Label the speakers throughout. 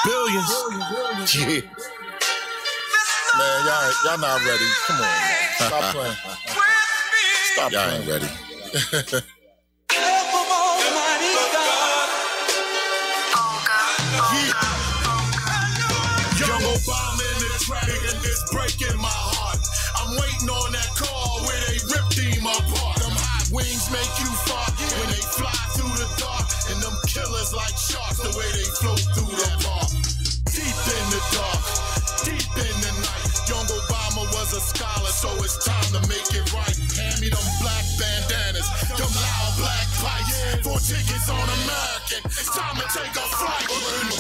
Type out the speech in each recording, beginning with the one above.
Speaker 1: Billions. Yeah. Man, y'all not ready. Come on, man. Stop playing. Stop y'all playing. Ain't ready. Young Obama in the track, and it's breaking my heart. I'm waiting on that call where they ripped him apart. Them hot wings make you fart when they fly through the dark, and them killers like sharks the way they float through the park. Deep in the dark, deep in the night. Young Obama was a scholar, so it's time to make it right. Hand me them black bandanas, them loud black pipes. 4 tickets on American, it's time to take a flight.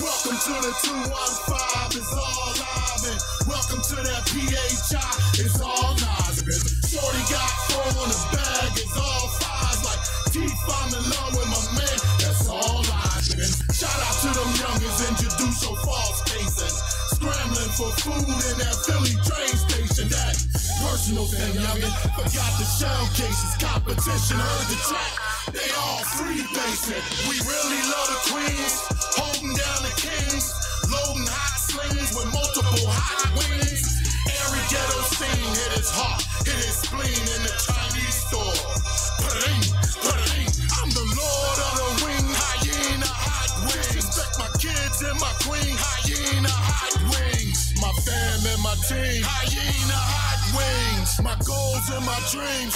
Speaker 1: Welcome to the 215, it's all live. And welcome to that PHI, it's all nice. Shorty got 4 on the bag, it's all fives. Like teeth, I'm in love with my man, that's all lies. Shout out to them youngins introduced so false cases. Scrambling for food in that Philly train station. That personal thing, youngin'. Forgot the shell cases. Competition heard the track. They all free basic. We really love the queens. Holding down the kings. Loading hot slings with multiple hot wings. Every ghetto scene hit his heart, hit his spleen in the Chinese store. Putting, I'm the lord of the wing. Hyena hot wings. Respect my kids and my queen. Hyena hot wings. My fam and my team. Hyena hot wings. My goals and my dreams.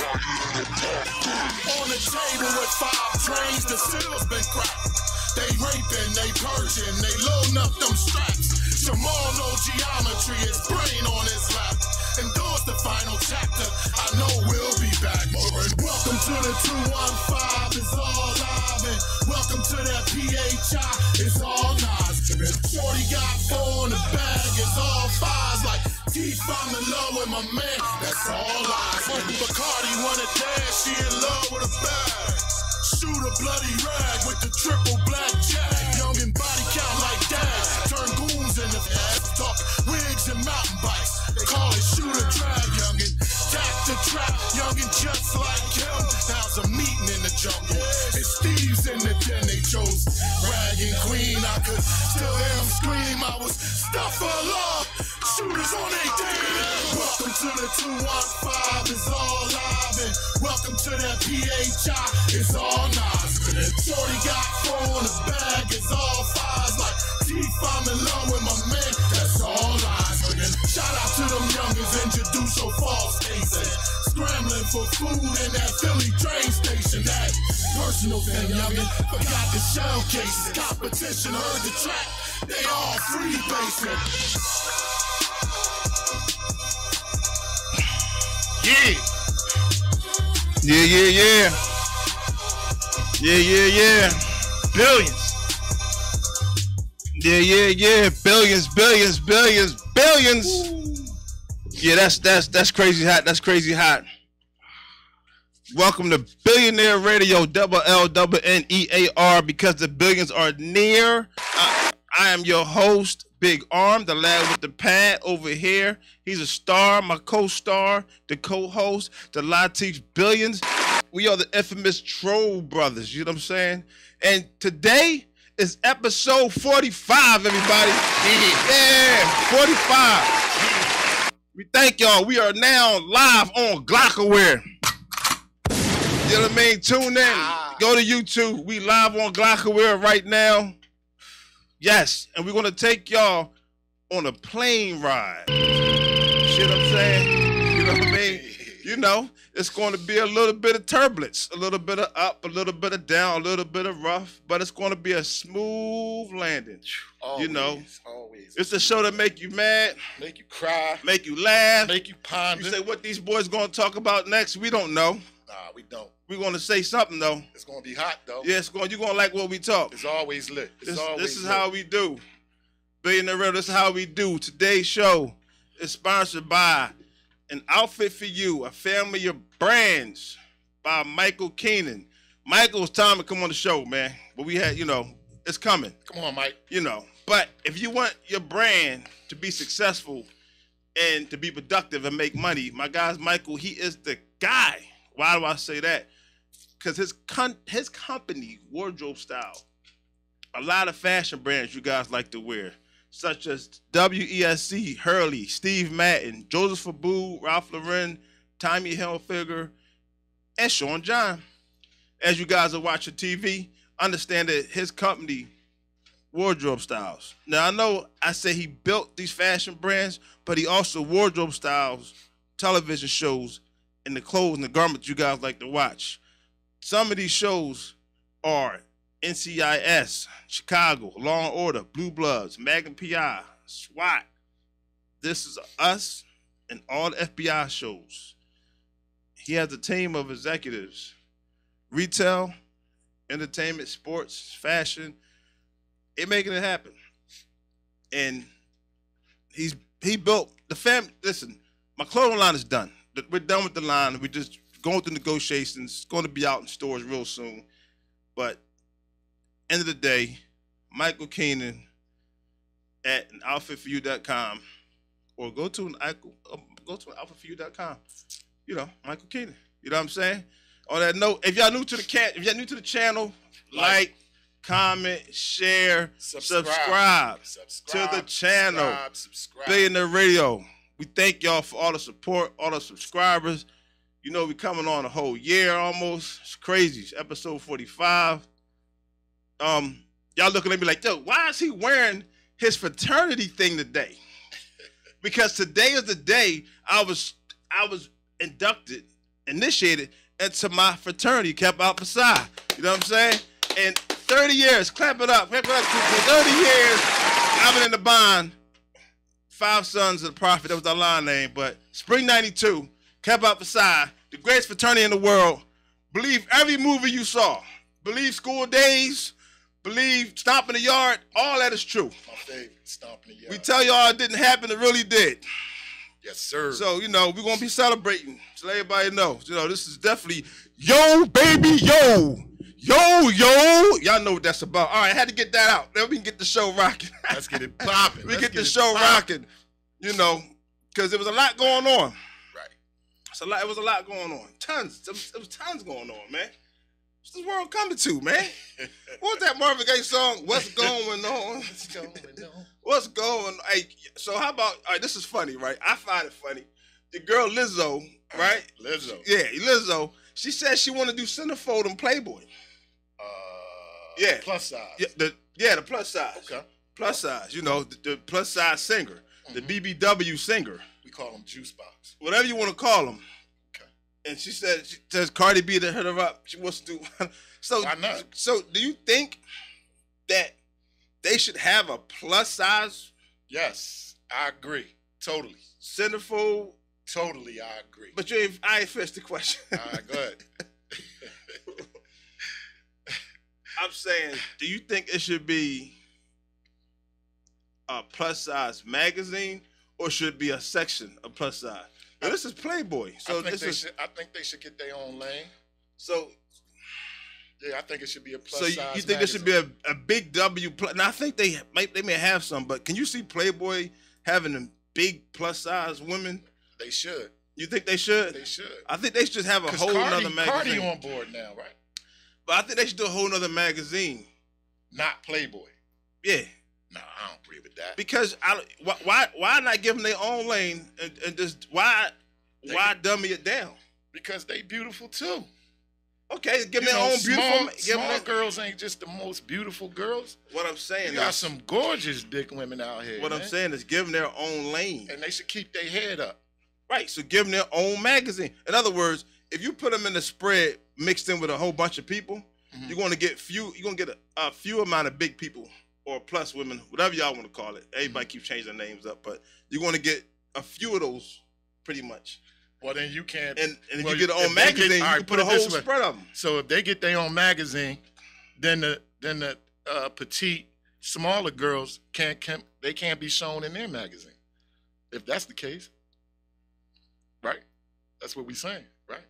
Speaker 1: On the table with 5 trains, the seal's been cracked. They raping, they purging, they loading up them straps. Jamal no geometry, his brain on his lap. Endorse the final chapter, I know we'll be back. Welcome to the 215, it's all live. And welcome to that PHI, it's all nice. Shorty got 4 in the bag, it's all fives. Like teeth, I'm in love with my man, that's all lies. Bacardi wanna dance, she in love with a bag. Shoot a bloody rag with the triple black jack. Young and body count like that. Turn goons into talk wigs and mountain bikes. They call it shoot a drag, youngin'. Jack the trap, youngin' just like him. Now's a meeting in the jungle. And Steve's in the den, they chose Rag and Queen. I could still hear him scream. I was stuffed for love. Shooters on they team. Welcome to the 215, it's all live. And welcome to that PHI, it's all nice. Shorty got 4 on the bag, it's all fives. Like teeth, I'm in love with my man, that's all lies. Shout out to them youngins introduced so false cases. Scrambling for food in that Philly train station. That personal thing, youngin'. Forgot the shell cases. Competition heard the track. They all free basic. Yeah. Billions. Yeah. Billions. Yeah, that's crazy hot. That's crazy hot. Welcome to Billionaire Radio, LLNEAR, because the billions are near. I am your host, Big Arm, the lad with the pad over here. He's a star, my co-star, the co-host, the Lateef Billions. We are the infamous Troll Brothers, you know what I'm saying? And today is episode 45, everybody. Yeah, 45. We thank y'all. We are now live on Glockaware. You know what I mean? Tune in. Go to YouTube. We live on Glockaware right now. Yes, and we're going to take y'all on a plane ride. See what I'm saying? You know what I mean? You know, it's going to be a little bit of turbulence, a little bit of up, a little bit of down, a little bit of rough, but it's going to be a smooth landing. Always, you know, always. It's a show that make you mad,
Speaker 2: make you cry,
Speaker 1: make you laugh,
Speaker 2: make you ponder.
Speaker 1: You say what these boys going to talk about next? We don't know.
Speaker 2: Nah, we don't.
Speaker 1: We're going to say something, though.
Speaker 2: It's going to be hot, though.
Speaker 1: Yeah, you're going to like what we talk.
Speaker 2: It's always lit.
Speaker 1: This is how we do. Billionaire Radio, this is how we do. Today's show is sponsored by An Outfit for You, a family of brands by Michael Keenan. Michael, it's time to come on the show, man. But we had, you know, it's coming.
Speaker 2: Come on, Mike.
Speaker 1: You know, but if you want your brand to be successful and to be productive and make money, my guy's Michael, he is the guy. Why do I say that? Because his company, Wardrobe Style, a lot of fashion brands you guys like to wear.
Speaker 3: such as WESC, Hurley, Steve Madden, Joseph Abboud, Ralph Lauren, Tommy Hilfiger, and Sean John. As you guys are watching TV, understand that his company, Wardrobe Styles. Now, I know I say he built these fashion brands, but he also wardrobe styles television shows and the clothes and the garments you guys like to watch. Some of these shows are NCIS, Chicago, Law and Order, Blue Bloods, Magnum PI, SWAT. This Is Us, and all the FBI shows. He has a team of executives, retail, entertainment, sports, fashion. It making it happen. And he built the family. Listen, my clothing line is done. We're done with the line. We're just going through negotiations. It's going to be out in stores real soon. But end of the day, Michael Keenan at anoutfitforyou.com or go to anoutfitforyou.com. You know, Michael Keenan. You know what I'm saying? On that note, if y'all new to the channel, like, comment, share, subscribe to the channel.
Speaker 2: Subscribe.
Speaker 3: Billionnear Radio. We thank y'all for all the support, all the subscribers. You know, we coming on a whole year almost. It's crazy. It's episode 45. Y'all looking at me like, yo, why is he wearing his fraternity thing today? Because today is the day I was initiated into my fraternity, Kappa Alpha Psi. You know what I'm saying? And 30 years, clap it up. For 30 years, I've been in the bond. 5 Sons of the Prophet, that was our line name. But Spring 92, Kappa Alpha Psi, the greatest fraternity in the world. Believe every movie you saw. Believe School Days. Believe Stomp in the Yard. All that is true.
Speaker 2: My favorite, Stomp in the Yard.
Speaker 3: We tell y'all it didn't happen, it really did.
Speaker 2: Yes, sir.
Speaker 3: So, you know, we're going to be celebrating. So let everybody know. You know, this is definitely, yo, baby, yo. Yo. Y'all know what that's about. All right, I had to get that out. Then we can get the show rocking.
Speaker 2: Let's get it popping.
Speaker 3: We get the show rocking, you know, because there was a lot going on.
Speaker 2: Right.
Speaker 3: It was a lot going on. Tons. There was tons going on, man. What's this world coming to, man? What was that Marvin Gaye song? What's going on?
Speaker 2: What's going on?
Speaker 3: What's going on? Hey, so how about, all right, this is funny, right? I find it funny. The girl Lizzo, right?
Speaker 2: Lizzo.
Speaker 3: Yeah, Lizzo. She said she want to do centerfold in Playboy. Yeah.
Speaker 2: Plus size.
Speaker 3: Yeah, the plus size.
Speaker 2: Okay.
Speaker 3: Plus size. You know, the plus size singer. The BBW singer.
Speaker 2: We call them juice box.
Speaker 3: Whatever you want to call them.
Speaker 2: Okay.
Speaker 3: And she says Cardi B to hit her up. She wants to do. So,
Speaker 2: why not?
Speaker 3: So do you think that they should have a plus size?
Speaker 2: Yes, I agree. Totally.
Speaker 3: Centerfold?
Speaker 2: Totally, I agree.
Speaker 3: But I ain't finished the question.
Speaker 2: All right, go ahead.
Speaker 3: I'm saying, do you think it should be a plus size magazine or should it be a section of plus size? Now, this is Playboy. So
Speaker 2: I think they should get their own lane.
Speaker 3: So
Speaker 2: yeah, I think it should be a plus
Speaker 3: so
Speaker 2: size.
Speaker 3: So you think
Speaker 2: magazine.
Speaker 3: there should be a big W plus? Now I think they may have some, but can you see Playboy having a big plus size women?
Speaker 2: They should.
Speaker 3: You think they should?
Speaker 2: They should.
Speaker 3: I think they should just have a whole nother magazine.
Speaker 2: Cardi on board now, right?
Speaker 3: But I think they should do a whole nother magazine.
Speaker 2: Not Playboy.
Speaker 3: Yeah.
Speaker 2: No, I don't agree with that.
Speaker 3: Because why not give them their own lane and just why dummy it down?
Speaker 2: Because they beautiful too.
Speaker 3: Okay, give them their own beautiful.
Speaker 2: Small girls ain't just the most beautiful girls.
Speaker 3: What I'm saying
Speaker 2: you got some gorgeous big women out here.
Speaker 3: What I'm saying is give them their own lane.
Speaker 2: And they should keep their head up.
Speaker 3: Right, so give them their own magazine. In other words, if you put them in the spread mixed in with a whole bunch of people, you're going to get a few amount of big people or plus women, whatever y'all want to call it. Everybody keeps changing their names up, but you're going to get a few of those pretty much.
Speaker 2: Well, then you can't.
Speaker 3: And if you get their own magazine, you can put a whole spread of them.
Speaker 2: So if they get their own magazine, then the petite, smaller girls can't be shown in their magazine. If that's the case, right? That's what we're saying, right?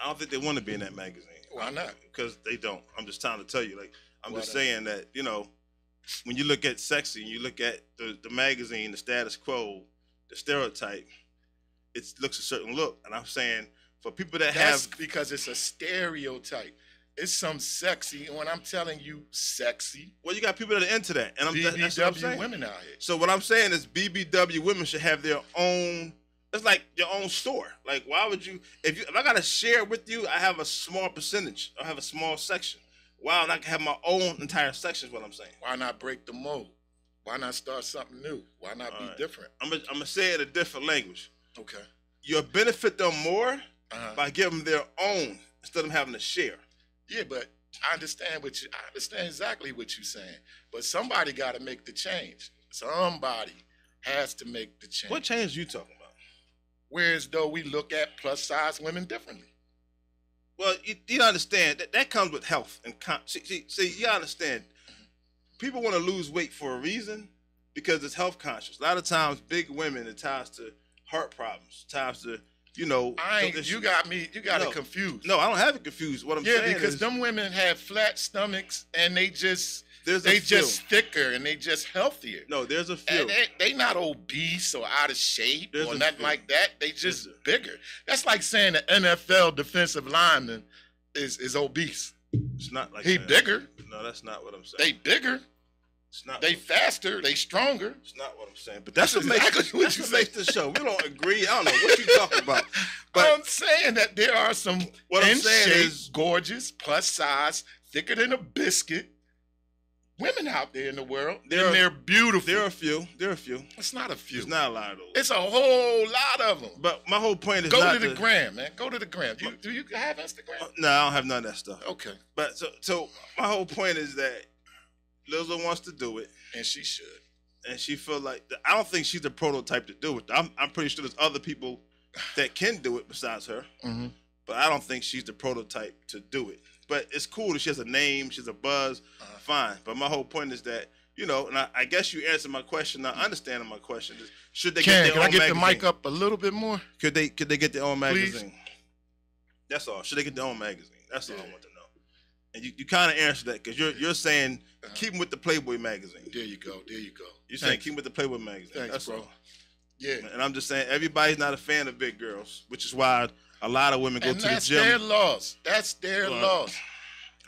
Speaker 3: I don't think they want to be in that magazine.
Speaker 2: Why not?
Speaker 3: Because they don't. I'm just trying to tell you. Like, I'm just
Speaker 2: not?
Speaker 3: saying that, you know, when you look at sexy and you look at the magazine, the status quo, the stereotype, it looks a certain look. And I'm saying for people that's
Speaker 2: because it's a stereotype. It's some sexy, and when I'm telling you sexy,
Speaker 3: Well, you got people that are into that, and that's what I'm
Speaker 2: BBW
Speaker 3: saying.
Speaker 2: women out here.
Speaker 3: So what I'm saying is BBW women should have their own. It's like your own store. Like, why would you? If I gotta share with you, I have a small percentage. I have a small section. Why not have my own entire section? Is what I'm saying.
Speaker 2: Why not break the mold? Why not start something new? Why not be different?
Speaker 3: I'm gonna say it in a different language.
Speaker 2: Okay.
Speaker 3: You'll benefit them more by giving them their own instead of having to share.
Speaker 2: Yeah, but I understand exactly what you're saying. But somebody got to make the change. Somebody has to make the change.
Speaker 3: What change are you talking about?
Speaker 2: Whereas though we look at plus size women differently.
Speaker 3: Well, you understand that comes with health and see. You understand. People want to lose weight for a reason because it's health conscious. A lot of times, big women it ties to heart problems, ties to you got it confused.
Speaker 2: No,
Speaker 3: I don't have it confused. What I'm saying
Speaker 2: because
Speaker 3: is,
Speaker 2: them women have flat stomachs and they just thicker and they just healthier.
Speaker 3: No, there's a few.
Speaker 2: And they not obese or out of shape or nothing like that. They just bigger. That's like saying the NFL defensive lineman is obese.
Speaker 3: It's not like
Speaker 2: he bigger.
Speaker 3: No, that's not what I'm saying.
Speaker 2: They bigger.
Speaker 3: It's not.
Speaker 2: They faster. They stronger.
Speaker 3: It's not what I'm saying. But that's what makes the show. We don't agree. I don't know what you talking about. But
Speaker 2: I'm saying that there are some gorgeous, plus size, thicker than a biscuit women out there in the world. They're beautiful.
Speaker 3: There are a few.
Speaker 2: It's not a few.
Speaker 3: It's not a lot of those.
Speaker 2: It's a whole lot of them.
Speaker 3: But my whole point is
Speaker 2: go to the gram, man. Go to the gram. Do you have Instagram?
Speaker 3: No, I don't have none of that stuff.
Speaker 2: Okay.
Speaker 3: But so my whole point is that Lizzo wants to do it,
Speaker 2: and she should.
Speaker 3: And she feel like I don't think she's the prototype to do it. I'm pretty sure there's other people that can do it besides her.
Speaker 2: Mm-hmm.
Speaker 3: But I don't think she's the prototype to do it. But it's cool that she has a name, she's a buzz, fine. But my whole point is that, and I guess you answered my question. Now, understanding my question is, should they get their own magazine? Can I get the mic
Speaker 2: up a little bit more?
Speaker 3: Could they get their own magazine?
Speaker 2: Please?
Speaker 3: That's all. Should they get their own magazine? That's all I want to know. And you kind of answered that because you're saying keep them with the Playboy magazine.
Speaker 2: There you go.
Speaker 3: You're saying keep them with the Playboy magazine.
Speaker 2: Thanks,
Speaker 3: that's
Speaker 2: bro.
Speaker 3: all.
Speaker 2: Yeah.
Speaker 3: And I'm just saying everybody's not a fan of big girls, which is why a lot of women go to the gym.
Speaker 2: That's their loss. That's their loss.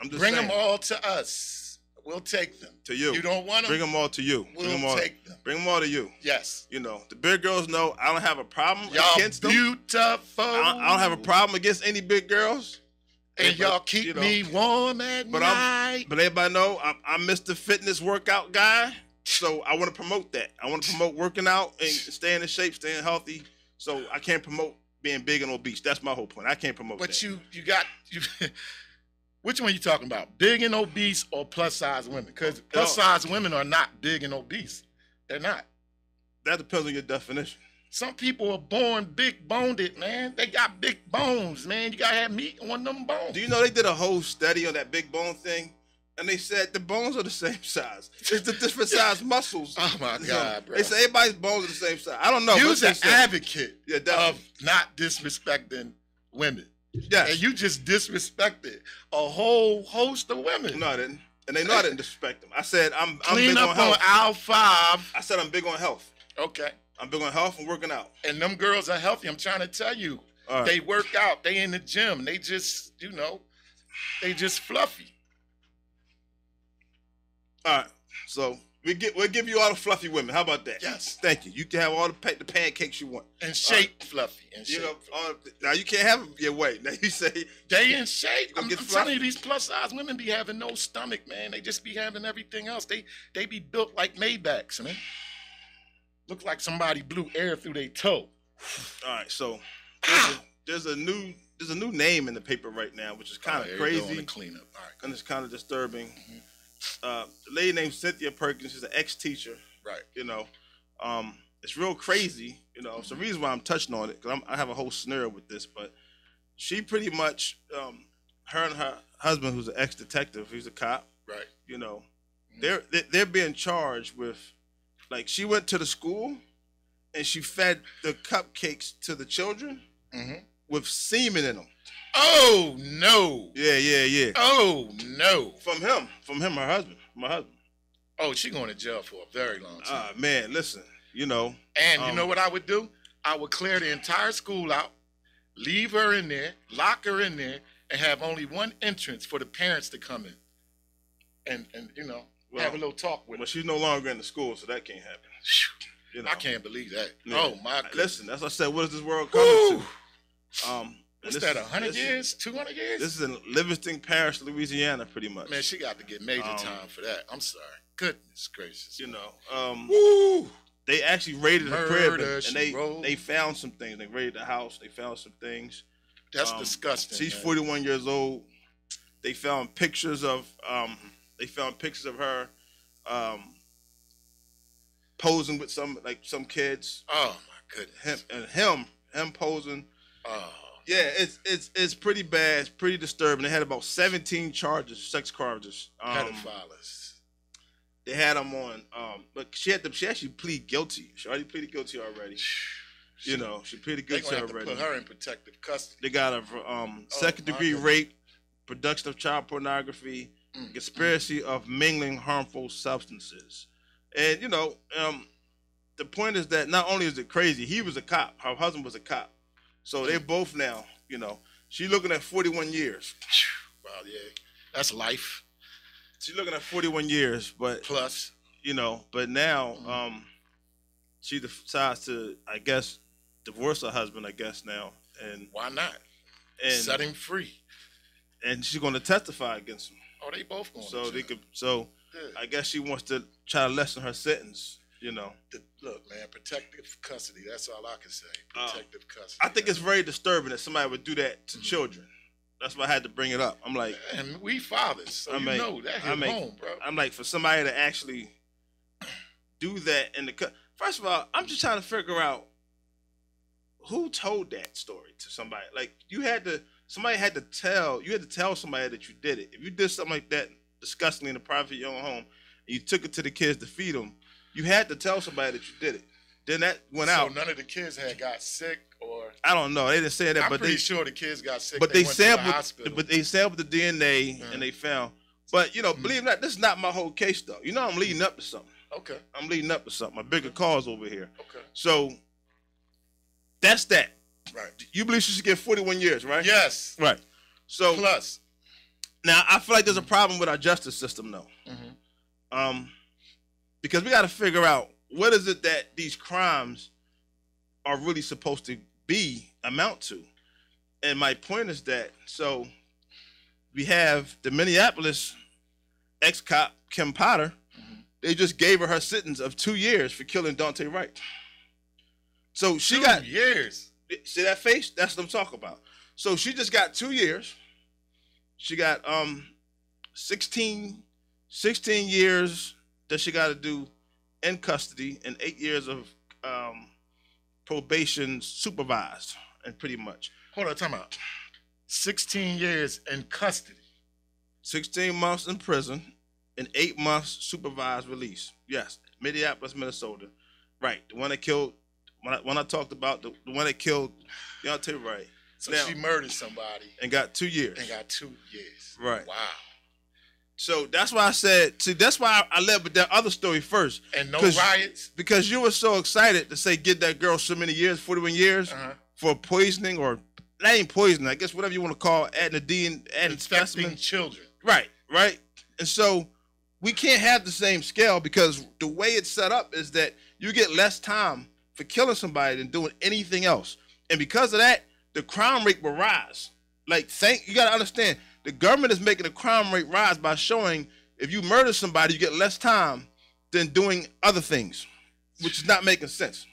Speaker 3: I'm just
Speaker 2: Bring
Speaker 3: saying.
Speaker 2: them all to us. We'll take them.
Speaker 3: To you.
Speaker 2: You don't want them?
Speaker 3: Bring them all to you.
Speaker 2: We'll take them.
Speaker 3: Bring them all to you.
Speaker 2: Yes.
Speaker 3: The big girls know I don't have a problem against them.
Speaker 2: Beautiful.
Speaker 3: I don't have a problem against any big girls.
Speaker 2: And y'all keep me warm at night.
Speaker 3: But everybody know I'm Mr. Fitness Workout Guy. So I want to promote that. I want to promote working out and staying in shape, staying healthy. So I can't promote being big and obese. That's my whole point. I can't promote that.
Speaker 2: But you which one you talking about? Big and obese or plus size women? Because plus size women are not big and obese. They're not.
Speaker 3: That depends on your definition.
Speaker 2: Some people are born big boned, man. They got big bones, man. You gotta have meat on them bones.
Speaker 3: Do you know they did a whole study on that big bone thing? And they said the bones are the same size. It's the different size muscles.
Speaker 2: Oh my God, bro.
Speaker 3: They say everybody's bones are the same size. I don't know.
Speaker 2: You're an advocate
Speaker 3: of
Speaker 2: not disrespecting women.
Speaker 3: Yes.
Speaker 2: And you just disrespected a whole host of women.
Speaker 3: No, I didn't. And they know I didn't disrespect them. I said I'm
Speaker 2: Clean
Speaker 3: big
Speaker 2: up
Speaker 3: on health.
Speaker 2: aisle 5.
Speaker 3: I said I'm big on health.
Speaker 2: Okay.
Speaker 3: I'm big on health and working out.
Speaker 2: And them girls are healthy. I'm trying to tell you. Right. They work out. They in the gym. They just, they just fluffy.
Speaker 3: All right. So we'll give you all the fluffy women. How about that?
Speaker 2: Yes.
Speaker 3: Thank you. You can have all the pancakes you want.
Speaker 2: And shape fluffy. And shape
Speaker 3: now you can't have them your way. Now you say
Speaker 2: they in shape. I'm telling you, these plus size women be having no stomach, man. They just be having everything else. They be built like Maybachs, man. Look like somebody blew air through their toe.
Speaker 3: All right, so there's a new name in the paper right now, which is kind of crazy.
Speaker 2: The cleanup. All right,
Speaker 3: and it's kind of disturbing. Mm-hmm. The lady named Cynthia Perkins is an ex-teacher.
Speaker 2: Right.
Speaker 3: It's real crazy. It's the reason why I'm touching on it because I have a whole scenario with this. But she pretty much, her and her husband, who's an ex-detective, he's a cop.
Speaker 2: Right.
Speaker 3: Mm-hmm. They're being charged with. Like, she went to the school and she fed the cupcakes to the children with semen in them.
Speaker 2: Oh, no.
Speaker 3: Yeah.
Speaker 2: Oh, no.
Speaker 3: From him, my husband.
Speaker 2: Oh, she going to jail for a very long time.
Speaker 3: Man, listen,
Speaker 2: And you know what I would do? I would clear the entire school out, leave her in there, lock her in there, and have only one entrance for the parents to come in, and have a little talk with.
Speaker 3: But she's no longer in the school, so that can't happen.
Speaker 2: I can't believe that.
Speaker 3: Yeah.
Speaker 2: Oh my goodness.
Speaker 3: Listen, that's what I said. What is this world coming to?
Speaker 2: What's that? 100 years? 200 years?
Speaker 3: This is in Livingston Parish, Louisiana, pretty much.
Speaker 2: Man, she got to get major time for that. I'm sorry. Goodness gracious.
Speaker 3: They actually raided her crib and they found some things. They raided the house. They found some things.
Speaker 2: That's disgusting.
Speaker 3: She's 41 years old. They found pictures of her posing with some kids.
Speaker 2: Oh my goodness.
Speaker 3: Him posing.
Speaker 2: Oh.
Speaker 3: Yeah, it's pretty bad. It's pretty disturbing. They had about 17 sex charges.
Speaker 2: Pedophiles.
Speaker 3: They had them on. But she actually plead guilty. She already pleaded guilty already. She pleaded guilty already.
Speaker 2: They put her in protective custody.
Speaker 3: They got her for second-degree rape, production of child pornography, conspiracy of mingling harmful substances. And the point is that not only is it crazy, he was a cop. Her husband was a cop. So they're both now, she's looking at 41 years.
Speaker 2: Wow, yeah. That's life.
Speaker 3: She's looking at 41 years, but
Speaker 2: plus,
Speaker 3: but now she decides to, I guess, divorce her husband, I guess now. And
Speaker 2: why not?
Speaker 3: And
Speaker 2: set him free.
Speaker 3: And she's going to testify against him.
Speaker 2: Oh, they both going
Speaker 3: to
Speaker 2: jail.
Speaker 3: So I guess she wants to try to lessen her sentence.
Speaker 2: Look, man, protective custody. That's all I can say. Protective custody.
Speaker 3: I think it's very disturbing that somebody would do that to children. That's why I had to bring it up. I'm like,
Speaker 2: and we fathers, so that hit home, bro.
Speaker 3: I'm like, for somebody to actually do that first of all, I'm just trying to figure out who told that story to somebody. Like, somebody had to tell somebody that you did it. If you did something like that disgustingly in the private of your own home, and you took it to the kids to feed them, you had to tell somebody that you did it. Then that went out.
Speaker 2: So none of the kids got sick, or
Speaker 3: I don't know. They didn't say that,
Speaker 2: I'm pretty sure the kids got sick.
Speaker 3: But
Speaker 2: they went
Speaker 3: sampled.
Speaker 2: To the hospital.
Speaker 3: But they sampled the DNA and they found. But believe it or not, this is not my whole case though. I'm leading up to something.
Speaker 2: Okay.
Speaker 3: I'm leading up to something. A bigger cause over here.
Speaker 2: Okay.
Speaker 3: So that's that.
Speaker 2: Right.
Speaker 3: You believe she should get 41 years, right?
Speaker 2: Yes.
Speaker 3: Right. So
Speaker 2: plus.
Speaker 3: Now I feel like there's a problem with our justice system though. Because we got to figure out what is it that these crimes are really supposed to amount to. And my point is that, so we have the Minneapolis ex-cop, Kim Potter. They just gave her sentence of 2 years for killing Dante Wright. So she got
Speaker 2: 2 years.
Speaker 3: See that face? That's what I'm talking about. So she just got 2 years. She got 16 years that she got to do in custody and 8 years of probation supervised, and pretty much.
Speaker 2: Hold on, time out. 16 years in custody.
Speaker 3: 16 months in prison and 8 months supervised release. Yes, Minneapolis, Minnesota. Right, the one that killed, when I talked about the one that killed Deontay Wright.
Speaker 2: So now, she murdered somebody.
Speaker 3: And got 2 years.
Speaker 2: Right. Wow.
Speaker 3: So that's why I said, that's why I led with that other story first.
Speaker 2: And no riots?
Speaker 3: Because you were so excited to say, get that girl so many years, 41 years, for poisoning, or that ain't poisoning, I guess whatever you want to call it, adding a DNA, adding specimen.
Speaker 2: Children.
Speaker 3: Right. And so we can't have the same scale, because the way it's set up is that you get less time for killing somebody than doing anything else. And because of that, the crime rate will rise. You got to understand, the government is making the crime rate rise by showing if you murder somebody, you get less time than doing other things, which is not making sense.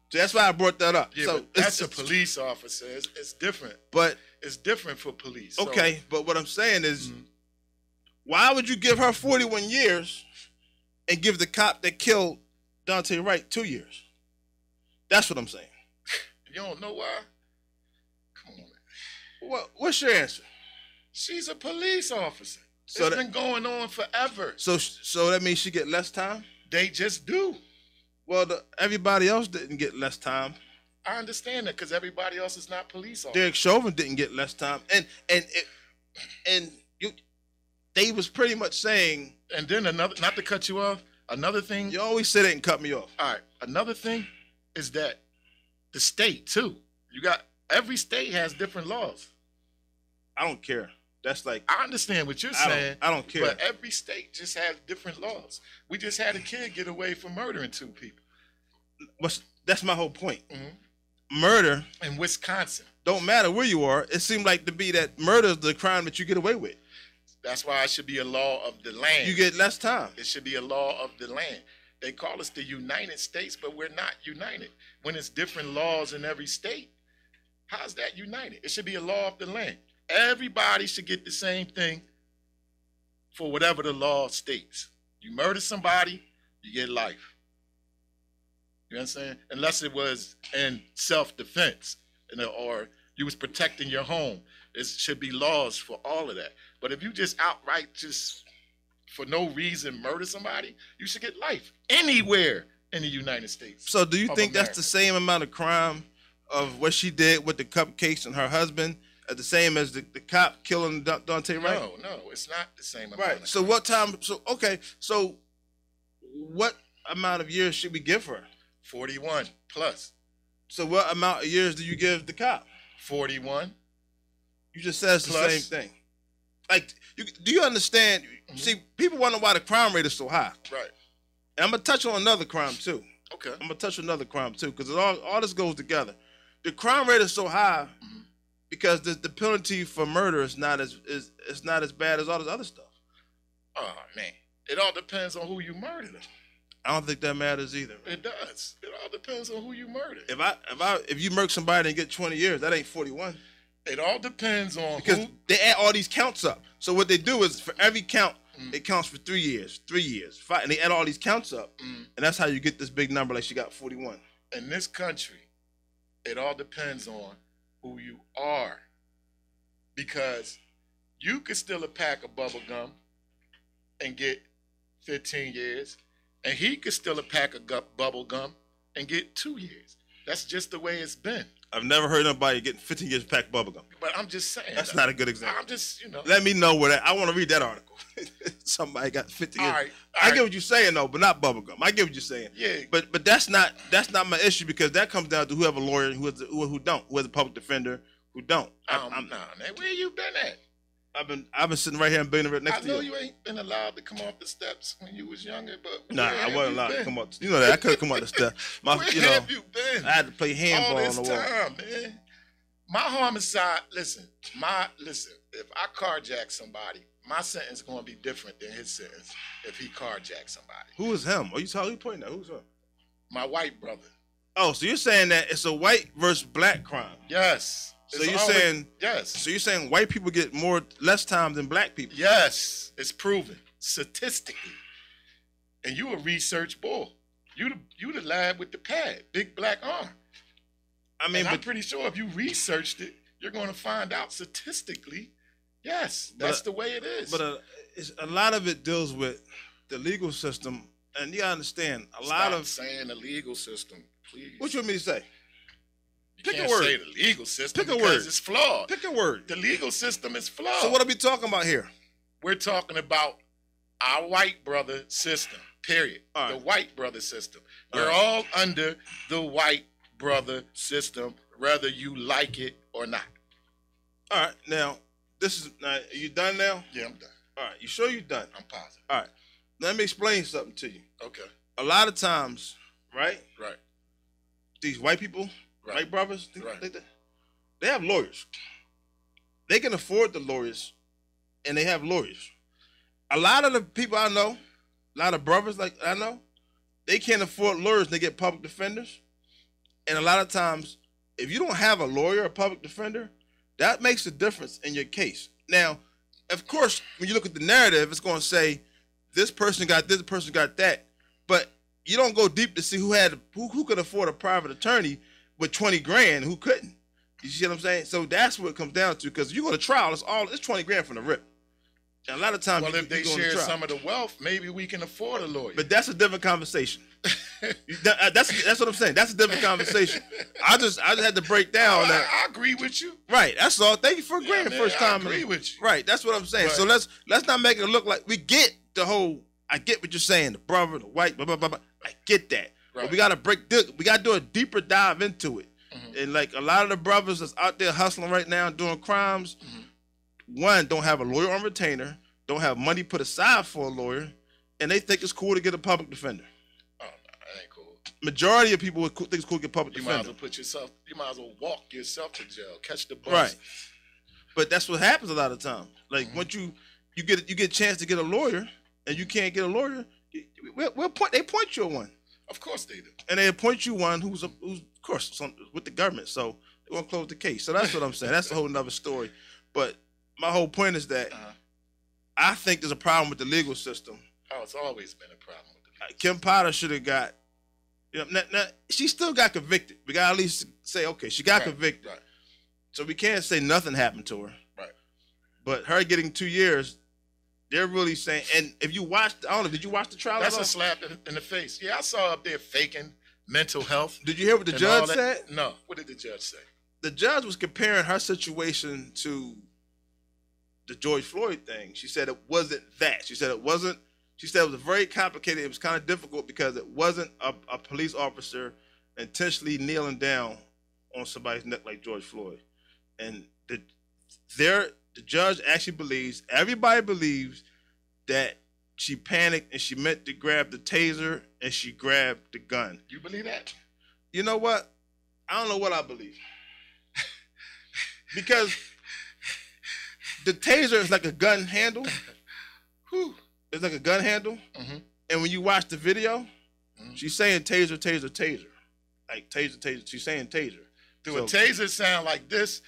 Speaker 3: So that's why I brought that up.
Speaker 2: Yeah,
Speaker 3: so
Speaker 2: but that's a police officer. It's different.
Speaker 3: But
Speaker 2: it's different for police.
Speaker 3: Okay, but what I'm saying is, why would you give her 41 years and give the cop that killed Dante Wright 2 years? That's what I'm saying.
Speaker 2: You don't know why? Come on, man.
Speaker 3: What's your answer?
Speaker 2: She's a police officer. So it's been going on forever.
Speaker 3: So that means she get less time?
Speaker 2: They just do.
Speaker 3: Well, everybody else didn't get less time.
Speaker 2: I understand that, because everybody else is not police officers.
Speaker 3: Derek Chauvin didn't get less time, and they was pretty much saying.
Speaker 2: And then another, not to cut you off, another thing.
Speaker 3: You always say that and cut me off.
Speaker 2: All right, another thing is that the state too. Every state has different laws.
Speaker 3: I don't care. That's like
Speaker 2: I understand what you're saying.
Speaker 3: I don't care.
Speaker 2: But every state just has different laws. We just had a kid get away for murdering 2 people.
Speaker 3: That's my whole point. Murder
Speaker 2: in Wisconsin.
Speaker 3: Don't matter where you are. It seemed like to be that murder is the crime that you get away with.
Speaker 2: That's why it should be a law of the land.
Speaker 3: You get less time.
Speaker 2: It should be a law of the land. They call us the United States, but we're not united. When it's different laws in every state, how's that united? It should be a law of the land. Everybody should get the same thing for whatever the law states. You murder somebody, you get life. You know what I'm saying? Unless it was in self-defense, or you was protecting your home. There should be laws for all of that. But if you just outright just for no reason murder somebody, you should get life anywhere in the United States.
Speaker 3: So do you think that's the same amount of crime of what she did with the cupcakes and her husband, the same as the cop killing Dante Wright?
Speaker 2: No, it's not the same amount.
Speaker 3: Right. So what time? So okay. So what amount of years should we give her?
Speaker 2: 41 plus.
Speaker 3: So what amount of years do you give the cop?
Speaker 2: 41.
Speaker 3: You just said it's the same thing. Like, do you understand? See, people wonder why the crime rate is so high.
Speaker 2: Right.
Speaker 3: And I'm going to touch on another crime, too.
Speaker 2: Okay. I'm
Speaker 3: going to touch on another crime, too, because all this goes together. The crime rate is so high because the penalty for murder is not as bad as all this other stuff.
Speaker 2: Oh, man. It all depends on who you murdered.
Speaker 3: I don't think that matters either. Man.
Speaker 2: It does. It all depends on who you murdered.
Speaker 3: If you murk somebody and get 20 years, that ain't 41.
Speaker 2: It all depends on
Speaker 3: because they add all these counts up. So what they do is for every count, it counts for 3 years, 5, and they add all these counts up, and that's how you get this big number. Like she got 41.
Speaker 2: In this country, it all depends on who you are, because you could steal a pack of bubble gum and get 15 years, and he could steal a pack of bubble gum and get 2 years. That's just the way it's been.
Speaker 3: I've never heard nobody getting 15 years pack bubble gum.
Speaker 2: But I'm just saying.
Speaker 3: That's not a good example.
Speaker 2: I'm just,
Speaker 3: Let me know where that. I want to read that article. Somebody got 15 years. All right. I get what you're saying though, but not bubble gum. I get what you're saying.
Speaker 2: Yeah.
Speaker 3: But that's not my issue, because that comes down to who have a lawyer and who don't, who has a public defender, who don't.
Speaker 2: Nah, man. Where you been at?
Speaker 3: I've been sitting right here in Billionnear next to you.
Speaker 2: I know you ain't been allowed to come off the steps when you was younger, but
Speaker 3: nah, I wasn't allowed to come up. You know that I couldn't come up the steps.
Speaker 2: Where have you been?
Speaker 3: I had to play handball
Speaker 2: all this
Speaker 3: on the wall.
Speaker 2: time, man. My homicide. Listen. If I carjack somebody, my sentence gonna be different than his sentence if he carjacked somebody.
Speaker 3: Who is him? Are you pointing at? Who's him?
Speaker 2: My white brother.
Speaker 3: Oh, so you're saying that it's a white versus black crime?
Speaker 2: Yes.
Speaker 3: So you're saying
Speaker 2: yes.
Speaker 3: So you're saying white people get less time than black people?
Speaker 2: Yes, it's proven statistically. And you a research bull. You the lab with the pad, Big Black Arm. I mean, I'm pretty sure if you researched it, you're going to find out statistically. Yes, that's the way it is.
Speaker 3: But a lot of it deals with the legal system, and you understand
Speaker 2: Stop saying the legal system, please.
Speaker 3: What you want me to say?
Speaker 2: You can't say the legal system because it's flawed.
Speaker 3: Pick a word.
Speaker 2: The legal system is flawed.
Speaker 3: So what are we talking about here?
Speaker 2: We're talking about our white brother system, period.
Speaker 3: All right.
Speaker 2: The white brother system. We're all under the white brother system, whether you like it or not.
Speaker 3: All right. Now, are you done now?
Speaker 2: Yeah, I'm done.
Speaker 3: All right. You sure you're done?
Speaker 2: I'm positive.
Speaker 3: All right. Let me explain something to you.
Speaker 2: Okay.
Speaker 3: A lot of times, right?
Speaker 2: Right.
Speaker 3: These white people, white brothers, they have lawyers. They can afford the lawyers, and they have lawyers. A lot of the people I know, a lot of brothers like I know, they can't afford lawyers. They get public defenders. And a lot of times, if you don't have a lawyer or public defender, that makes a difference in your case. Now, of course, when you look at the narrative, it's going to say this person got this person got that. But you don't go deep to see who could afford a private attorney with 20 grand, who couldn't. You see what I'm saying? So that's what it comes down to. Because if you go to trial, it's 20 grand from the rip. And a lot of times,
Speaker 2: if they share some of the wealth, maybe we can afford a lawyer.
Speaker 3: But that's a different conversation. That's what I'm saying. That's a different conversation. I just had to break down that.
Speaker 2: I agree with you.
Speaker 3: Right. That's all. Thank you for agreeing first time.
Speaker 2: I agree with you.
Speaker 3: Right. That's what I'm saying. So let's not make it look like we get the whole. I get what you're saying. The brother, the white, blah blah blah. Blah. I get that. Right. But we gotta we gotta do a deeper dive into it. Mm-hmm. And like a lot of the brothers that's out there hustling right now doing crimes, one, don't have a lawyer on retainer, don't have money put aside for a lawyer, and they think it's cool to get a public defender.
Speaker 2: Oh, no, that ain't cool.
Speaker 3: Majority of people think it's cool to get a public
Speaker 2: You
Speaker 3: defender.
Speaker 2: you might as well walk yourself to jail, catch the bus.
Speaker 3: Right. But that's what happens a lot of time. Like once you get a chance to get a lawyer, and you can't get a lawyer, they point you at one.
Speaker 2: Of course they do.
Speaker 3: And they appoint you one who's of course with the government. So they're gonna close the case. So that's what I'm saying. That's a whole nother story. But my whole point is that I think there's a problem with the legal system.
Speaker 2: Oh, it's always been a problem with the legal system.
Speaker 3: Kim Potter should have got, now she still got convicted. We got to at least say, okay, she got convicted.
Speaker 2: Right.
Speaker 3: So we can't say nothing happened to her.
Speaker 2: Right.
Speaker 3: But her getting 2 years, they're really saying, and if you watched, I don't know, did you watch the trial?
Speaker 2: That's a slap in the face. Yeah, I saw up there faking mental health.
Speaker 3: Did you hear what the judge said?
Speaker 2: No. What did the judge say?
Speaker 3: The judge was comparing her situation to the George Floyd thing. She said it wasn't that. She said it was very complicated. It was kind of difficult because it wasn't a police officer intentionally kneeling down on somebody's neck like George Floyd. And the judge actually believes, everybody believes that she panicked and she meant to grab the taser and she grabbed the gun.
Speaker 2: You believe that?
Speaker 3: You know what? I don't know what I believe. Because the taser is like a gun handle. It's like a gun handle. Mm-hmm. And when you watch the video, she's saying taser, taser, taser. Like taser, taser. She's saying taser.
Speaker 2: Do a taser sound like this?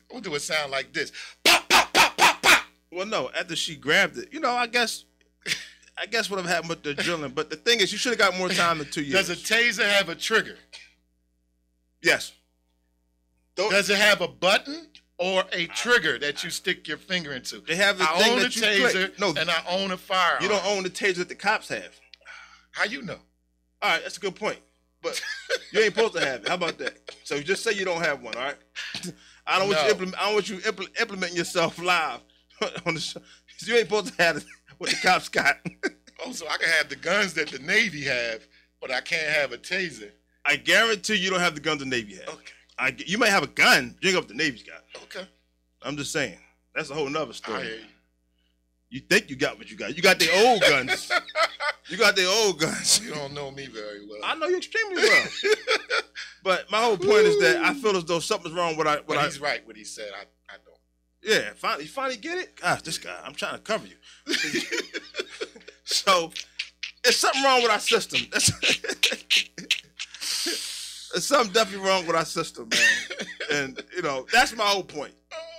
Speaker 2: Or do it sound like this? Pop, pop, pop, pop, pop.
Speaker 3: Well, no. After she grabbed it, I guess what happened with the drilling. But the thing is, you should have got more time than 2 years.
Speaker 2: Does a taser have a trigger?
Speaker 3: Yes.
Speaker 2: Does it have a button or a trigger that you stick your finger into?
Speaker 3: They have the
Speaker 2: I
Speaker 3: thing
Speaker 2: own a
Speaker 3: that you
Speaker 2: taser
Speaker 3: click. No,
Speaker 2: and I own a firearm.
Speaker 3: You don't own the taser that the cops have.
Speaker 2: How you know?
Speaker 3: All right, that's a good point. But you ain't supposed to have it. How about that? So just say you don't have one, all right? I don't want you implementing yourself live on the show. You ain't supposed to have what the cops got.
Speaker 2: Oh, so I can have the guns that the Navy have, but I can't have a taser.
Speaker 3: I guarantee you don't have the guns the Navy has.
Speaker 2: Okay.
Speaker 3: You might have a gun, you ain't got what the Navy's got.
Speaker 2: Okay.
Speaker 3: I'm just saying. That's a whole nother story.
Speaker 2: I hear you.
Speaker 3: You think you got what you got. You got the old guns. You got the old guns.
Speaker 2: You don't know me very well.
Speaker 3: I know you extremely well. But my whole point is that I feel as though something's wrong with
Speaker 2: he's right what he said. I don't.
Speaker 3: Yeah, you finally get it? Gosh, this guy, I'm trying to cover you. So, there's something wrong with our system. There's something definitely wrong with our system, man. And, that's my whole point.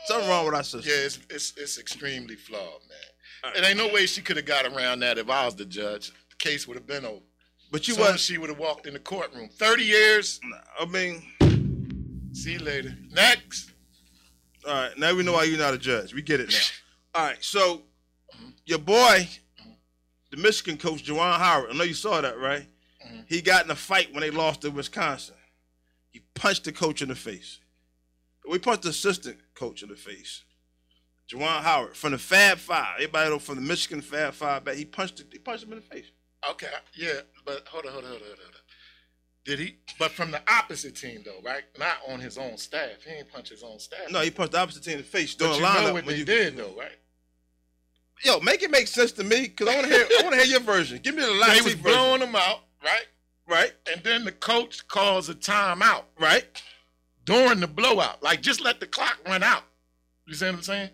Speaker 3: Something wrong with our system.
Speaker 2: Yeah, it's extremely flawed, man. Right. There ain't no way she could have got around that if I was the judge. The case would have been over.
Speaker 3: But
Speaker 2: she would have walked in the courtroom. 30 years.
Speaker 3: I mean.
Speaker 2: See you later. Next.
Speaker 3: All right, now we know why you're not a judge. We get it now. All right, so your boy, the Michigan coach, Juwan Howard, I know you saw that, right? Mm-hmm. He got in a fight when they lost to Wisconsin. He punched the coach in the face. We punched the assistant coach in the face. Juwan Howard from the Fab Five. Everybody know from the Michigan Fab Five back. He punched him in the face.
Speaker 2: Okay, yeah, but hold on. Did he? But from the opposite team though, right? Not on his own staff. He ain't punch his own staff.
Speaker 3: No, he punched the opposite team in the face.
Speaker 2: But you know what they did though, right?
Speaker 3: Yo, make it make sense to me, because I want to hear your version. Give me the last version.
Speaker 2: They was blowing them out, right?
Speaker 3: Right.
Speaker 2: And then the coach calls a timeout.
Speaker 3: Right.
Speaker 2: During the blowout. Like, just let the clock run out. You see what I'm saying?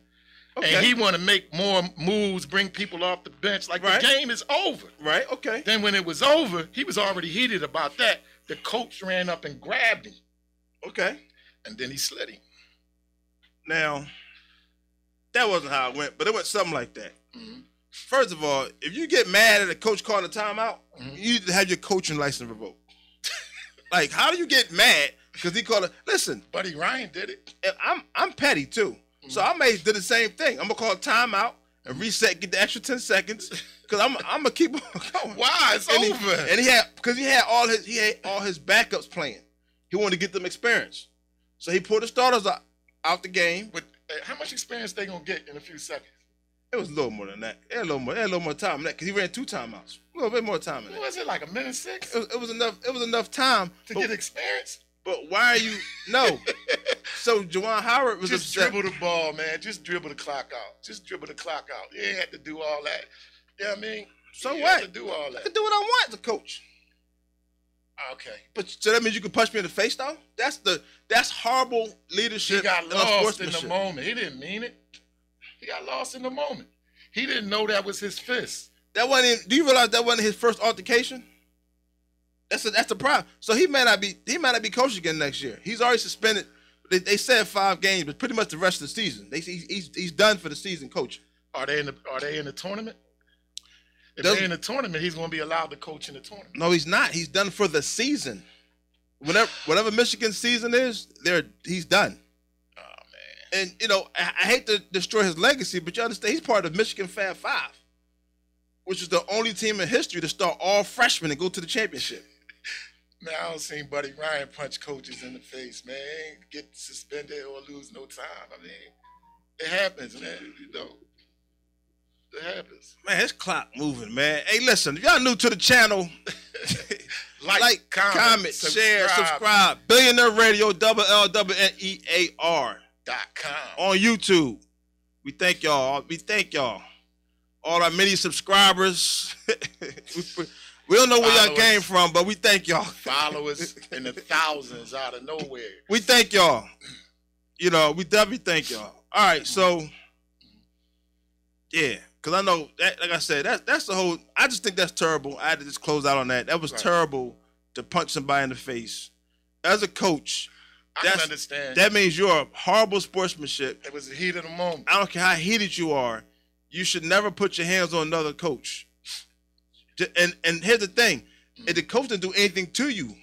Speaker 2: Okay. And he want to make more moves, bring people off the bench. Like, the game is over.
Speaker 3: Right, okay.
Speaker 2: Then when it was over, he was already heated about that. The coach ran up and grabbed him.
Speaker 3: Okay.
Speaker 2: And then he slid him.
Speaker 3: Now, that wasn't how it went, but it went something like that. Mm-hmm. First of all, if you get mad at a coach calling a timeout, you need to have your coaching license revoked. Like, how do you get mad because he called it? Listen,
Speaker 2: Buddy Ryan did it.
Speaker 3: I'm petty too, so I may do the same thing. I'm gonna call a timeout and reset, get the extra 10 seconds, because I'm gonna keep on going.
Speaker 2: Why? It's over.
Speaker 3: And he had all his backups playing. He wanted to get them experience, so he pulled the starters out the game.
Speaker 2: But how much experience they gonna get in a few seconds?
Speaker 3: It was a little more than that. They had a little more time than that, because he ran 2 timeouts. A little bit more time than that.
Speaker 2: Was it like a minute 6?
Speaker 3: It was enough. It was enough time
Speaker 2: to get experience.
Speaker 3: But why are you no? So Juwan Howard was
Speaker 2: just
Speaker 3: upset.
Speaker 2: dribble the ball, man. Just dribble the clock out. Just dribble the clock out. You ain't had to do all that. You know what I mean?
Speaker 3: So
Speaker 2: you
Speaker 3: what?
Speaker 2: Had to do all
Speaker 3: I
Speaker 2: that.
Speaker 3: can do what I want as a coach.
Speaker 2: Okay.
Speaker 3: But so that means you can punch me in the face, though? That's horrible leadership.
Speaker 2: He got
Speaker 3: and
Speaker 2: lost in the
Speaker 3: unsportsmanship.
Speaker 2: moment. He didn't mean it. He got lost in the moment. He didn't know that was his fist.
Speaker 3: That wasn't. Do you realize that wasn't his first altercation? That's the problem. So he might not be coaching again next year. He's already suspended. They said 5 games, but pretty much the rest of the season. He's done for the season coaching.
Speaker 2: Are they in the tournament? If they're in the tournament, he's going to be allowed to coach in the tournament.
Speaker 3: No, he's not. He's done for the season. Whatever Michigan's season is, he's done.
Speaker 2: Oh man!
Speaker 3: And you know, I hate to destroy his legacy, but you understand he's part of Michigan Fab 5, which is the only team in history to start all freshmen and go to the championship.
Speaker 2: Man, I don't see Buddy Ryan punch coaches in the face, man. Get suspended or lose no time. I mean, it happens, man. You know, it happens.
Speaker 3: Man, his clock moving, man. Hey, listen, if y'all new to the channel, like, comment, share, subscribe. Billionaire Radio, LLNEAR.com on YouTube. We thank y'all. All our many subscribers. We don't know where y'all came from, but we thank y'all.
Speaker 2: Followers in the thousands out of nowhere.
Speaker 3: We thank y'all. You know, we definitely thank y'all. All right, so yeah, because I know that, like I said, that's the whole. I just think that's terrible. I had to just close out on that. That was terrible to punch somebody in the face. As a coach,
Speaker 2: I can understand.
Speaker 3: That means you're a horrible sportsmanship.
Speaker 2: It was the heat of the moment.
Speaker 3: I don't care how heated you are. You should never put your hands on another coach. And here's the thing, if the coach didn't do anything to you.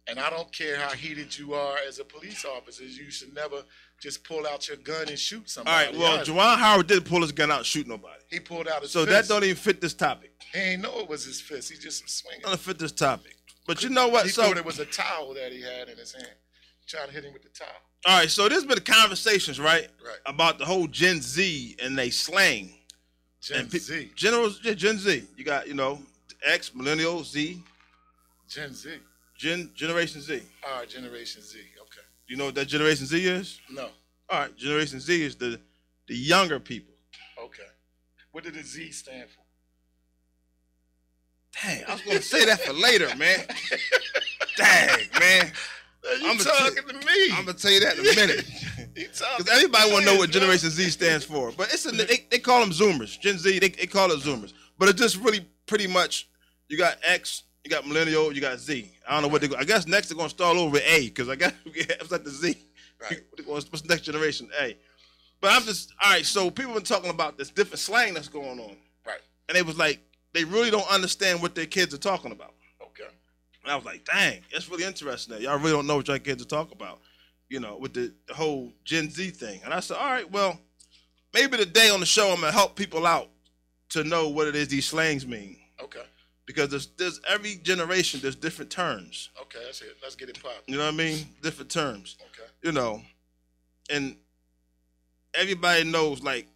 Speaker 2: And I don't care how heated you are as a police officer, you should never just pull out your gun and shoot somebody.
Speaker 3: All right, well, Juwan Howard did pull his gun out and shoot nobody.
Speaker 2: He pulled out his
Speaker 3: fist. So that don't even fit this topic.
Speaker 2: He ain't know it was his fist. He just was swinging.
Speaker 3: Doesn't fit this topic. But you know what?
Speaker 2: He thought it was a towel that he had in his hand. Trying to hit him with the towel.
Speaker 3: All right, so there's been conversations, right?
Speaker 2: Right.
Speaker 3: About the whole Gen Z and they slang.
Speaker 2: Gen Z.
Speaker 3: Gen Z. You got, you know, X, Millennial, Z.
Speaker 2: Gen Z.
Speaker 3: Generation Z.
Speaker 2: All right, Generation Z. Okay.
Speaker 3: You know what that Generation Z is?
Speaker 2: No.
Speaker 3: All right, Generation Z is the younger people.
Speaker 2: Okay. What did the Z stand for?
Speaker 3: Dang, I was going to say that for later, man. Dang, man.
Speaker 2: You talking to me.
Speaker 3: I'm going to tell you that in a minute. Because everybody want to know what Generation Z stands for. But they call them Zoomers. Gen Z, they call it Zoomers. But it's just really pretty much, you got X, you got Millennial, you got Z. I don't know what they're going to, I guess next they're going to start over with A, because I guess it's like the Z.
Speaker 2: Right.
Speaker 3: What's the next generation? A. But I'm just, all right, so people been talking about this different slang that's going on.
Speaker 2: Right.
Speaker 3: And they was like, they really don't understand what their kids are talking about.
Speaker 2: Okay.
Speaker 3: And I was like, dang, that's really interesting that y'all really don't know what your kids are talking about, you know, with the whole Gen Z thing. And I said, all right, well, maybe today on the show I'm going to help people out to know what it is these slangs mean.
Speaker 2: Okay.
Speaker 3: Because there's every generation, there's different terms.
Speaker 2: Okay, that's it. Let's get it popping.
Speaker 3: You know what I mean? Different terms.
Speaker 2: Okay.
Speaker 3: You know, and everybody knows, like,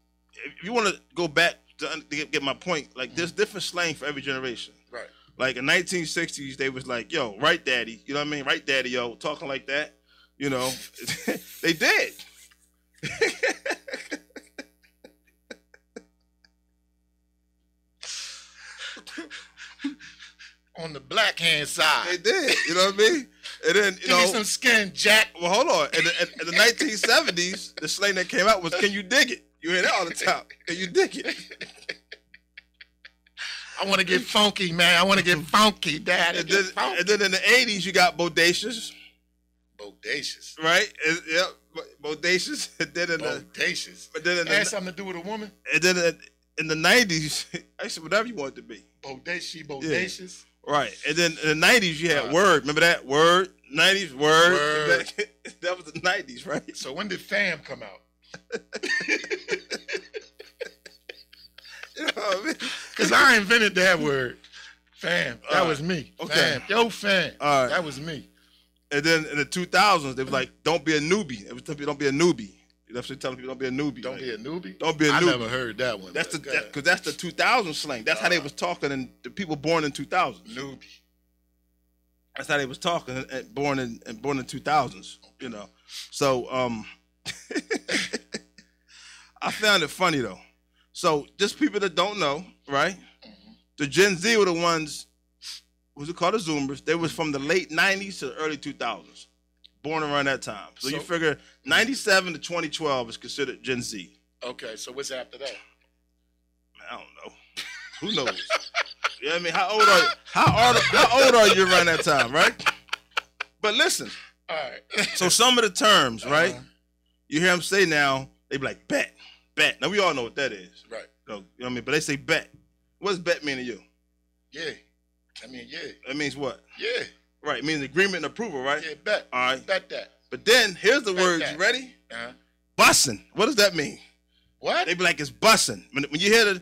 Speaker 3: if you want to go back to get my point, like, there's different slang for every generation.
Speaker 2: Right.
Speaker 3: Like, in 1960s, they was like, yo, right, daddy. You know what I mean? Right, daddy, yo, talking like that. You know, they did.
Speaker 2: On the black hand side.
Speaker 3: They did. You know what I mean? And then, you
Speaker 2: Give
Speaker 3: know,
Speaker 2: me some skin, Jack.
Speaker 3: Well, hold on. In the 1970s, the slang that came out was, can you dig it? You hear that all the time. Can you dig it?
Speaker 2: I want to get funky, man. I want to get funky, Dad.
Speaker 3: And then in the 80s, you got bodacious.
Speaker 2: Bodacious.
Speaker 3: Right? Yep. Bodacious. And then
Speaker 2: bodacious.
Speaker 3: It
Speaker 2: has something to do with a woman?
Speaker 3: And then in the 90s, actually, whatever you want it to be.
Speaker 2: Bodacious.
Speaker 3: Yeah. Right. And then in the 90s, you had Word. Remember that? Word. 90s, Word. That was the 90s, right?
Speaker 2: So when did Fam come out?
Speaker 3: You know what I mean?
Speaker 2: Because I invented that word. Fam. That was me.
Speaker 3: Okay.
Speaker 2: Fam. Yo, fam.
Speaker 3: All right.
Speaker 2: That was me.
Speaker 3: And then in the 2000s, they was like, don't be a newbie. It was telling people, don't be a newbie. You know, telling people, don't be a newbie.
Speaker 2: Don't be a newbie?
Speaker 3: Don't be a newbie.
Speaker 2: I never heard that one.
Speaker 3: That's because that's the 2000 slang. That's how they was talking, and the people born in 2000.
Speaker 2: Newbie.
Speaker 3: That's how they was talking. Born in 2000s. You know. So I found it funny though. So just people that don't know, right? The Gen Z were the ones. Was it called the Zoomers? They was from the late 90s to the early 2000s. Born around that time. So you figure 97 to 2012 is considered Gen Z.
Speaker 2: Okay, so what's after that?
Speaker 3: I don't know. Who knows? You know what I mean? How old are you around that time, right? But listen.
Speaker 2: All right.
Speaker 3: So some of the terms, right? You hear them say now, they be like, bet. Now we all know what that is.
Speaker 2: Right.
Speaker 3: You know what I mean? But they say bet. What does bet mean to you?
Speaker 2: Yeah. I mean, yeah.
Speaker 3: That means what?
Speaker 2: Yeah.
Speaker 3: Right. It means agreement and approval, right?
Speaker 2: Yeah, bet.
Speaker 3: All right.
Speaker 2: Bet that.
Speaker 3: But then here's the
Speaker 2: Bet
Speaker 3: words.
Speaker 2: that.
Speaker 3: You ready?
Speaker 2: Uh-huh.
Speaker 3: Bussin'. What does that mean?
Speaker 2: What?
Speaker 3: They be like, it's bussin'. When you hear the